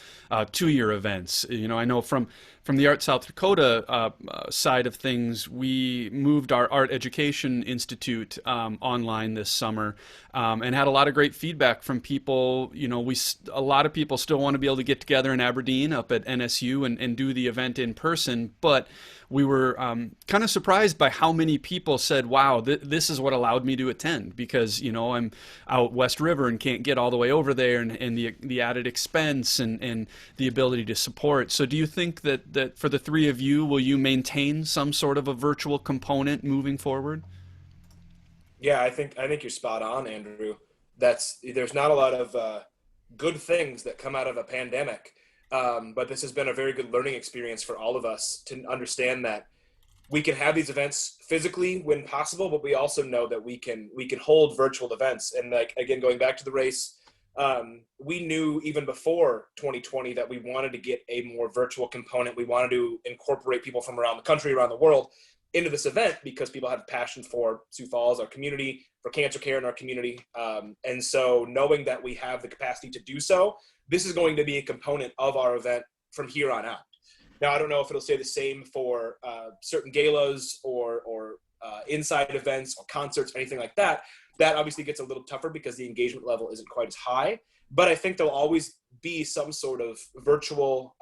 to your events? I know from the Art South Dakota side of things, we moved our Art Education Institute online this summer and had a lot of great feedback from people. A lot of people still want to be able to get together in Aberdeen up at NSU and do the event in person, but we were kind of surprised by how many people said, wow, this is what allowed me to attend because, I'm out West River and can't get all the way over there and the added expense and the ability to support. So do you think that for the three of you, will you maintain some sort of a virtual component moving forward?
Yeah, I think you're spot on, Andrew. There's not a lot of good things that come out of a pandemic. But this has been a very good learning experience for all of us to understand that we can have these events physically when possible, but we also know that we can hold virtual events. And again, going back to the race, we knew even before 2020 that we wanted to get a more virtual component. We wanted to incorporate people from around the country, around the world into this event because people have a passion for Sioux Falls, our community, for cancer care in our community. And so knowing that we have the capacity to do so, this is going to be a component of our event from here on out. Now, I don't know if it'll stay the same for certain galas or inside events or concerts, anything like that. That obviously gets a little tougher because the engagement level isn't quite as high. But I think there'll always be some sort of virtual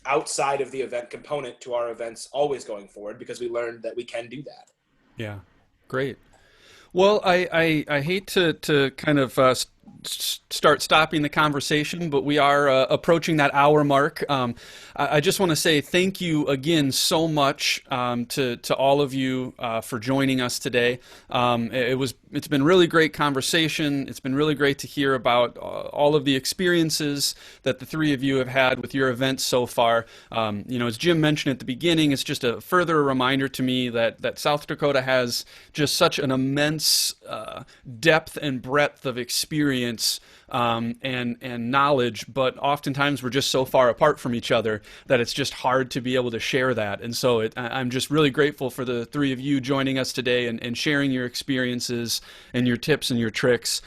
outside of the event component to our events always going forward because we learned that we can do that. Yeah,
great. Well, I hate to kind of start stopping the conversation, but we are approaching that hour mark. I just want to say thank you again so much to all of you for joining us today. It's been really great conversation. It's been really great to hear about all of the experiences that the three of you have had with your events so far. As Jim mentioned at the beginning, it's just a further reminder to me that South Dakota has just such an immense depth and breadth of experience and knowledge, but oftentimes we're just so far apart from each other that it's just hard to be able to share that. And so I'm just really grateful for the three of you joining us today and sharing your experiences and your tips and your tricks.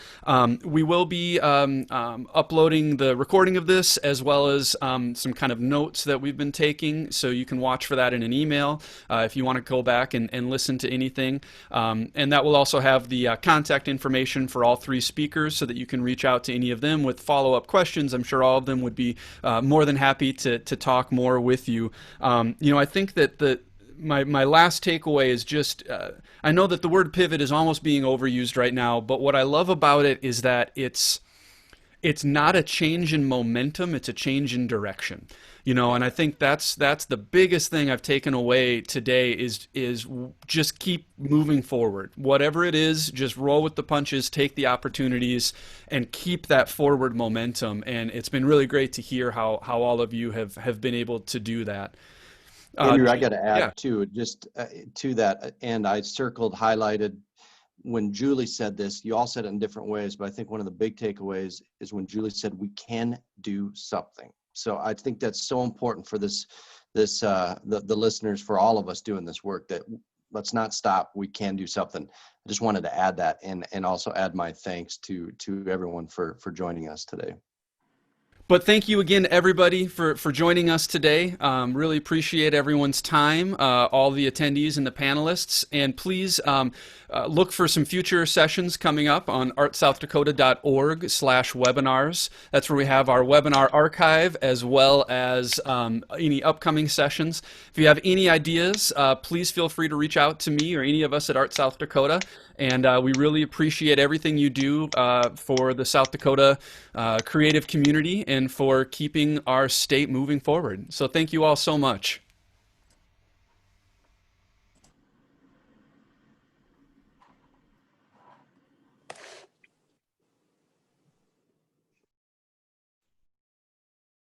We will be uploading the recording of this as well as some kind of notes that we've been taking, so you can watch for that in an email if you want to go back and listen to anything. And that will also have the contact information for all three speakers so that you can reach out to any of them with follow-up questions. I'm sure all of them would be more than happy to talk more with you. I think that my last takeaway is just I know that the word pivot is almost being overused right now, but what I love about it is that it's not a change in momentum, it's a change in direction. And I think that's the biggest thing I've taken away today is just keep moving forward. Whatever it is, just roll with the punches, take the opportunities, and keep that forward momentum. And it's been really great to hear how all of you have been able to do that.
Andrew, I got to add
yeah.
too, just to that, and I circled, highlighted when Julie said this. You all said it in different ways, but I think one of the big takeaways is when Julie said we can do something. So I think that's so important for the listeners, for all of us doing this work, that let's not stop. We can do something. I just wanted to add that, and also add my thanks to everyone for joining us today.
But thank you again, everybody, for joining us today. Really appreciate everyone's time, all the attendees and the panelists. And please look for some future sessions coming up on artsouthdakota.org/webinars. That's where we have our webinar archive, as well as any upcoming sessions. If you have any ideas, please feel free to reach out to me or any of us at Art South Dakota. And we really appreciate everything you do for the South Dakota creative community and for keeping our state moving forward. So thank you all so much.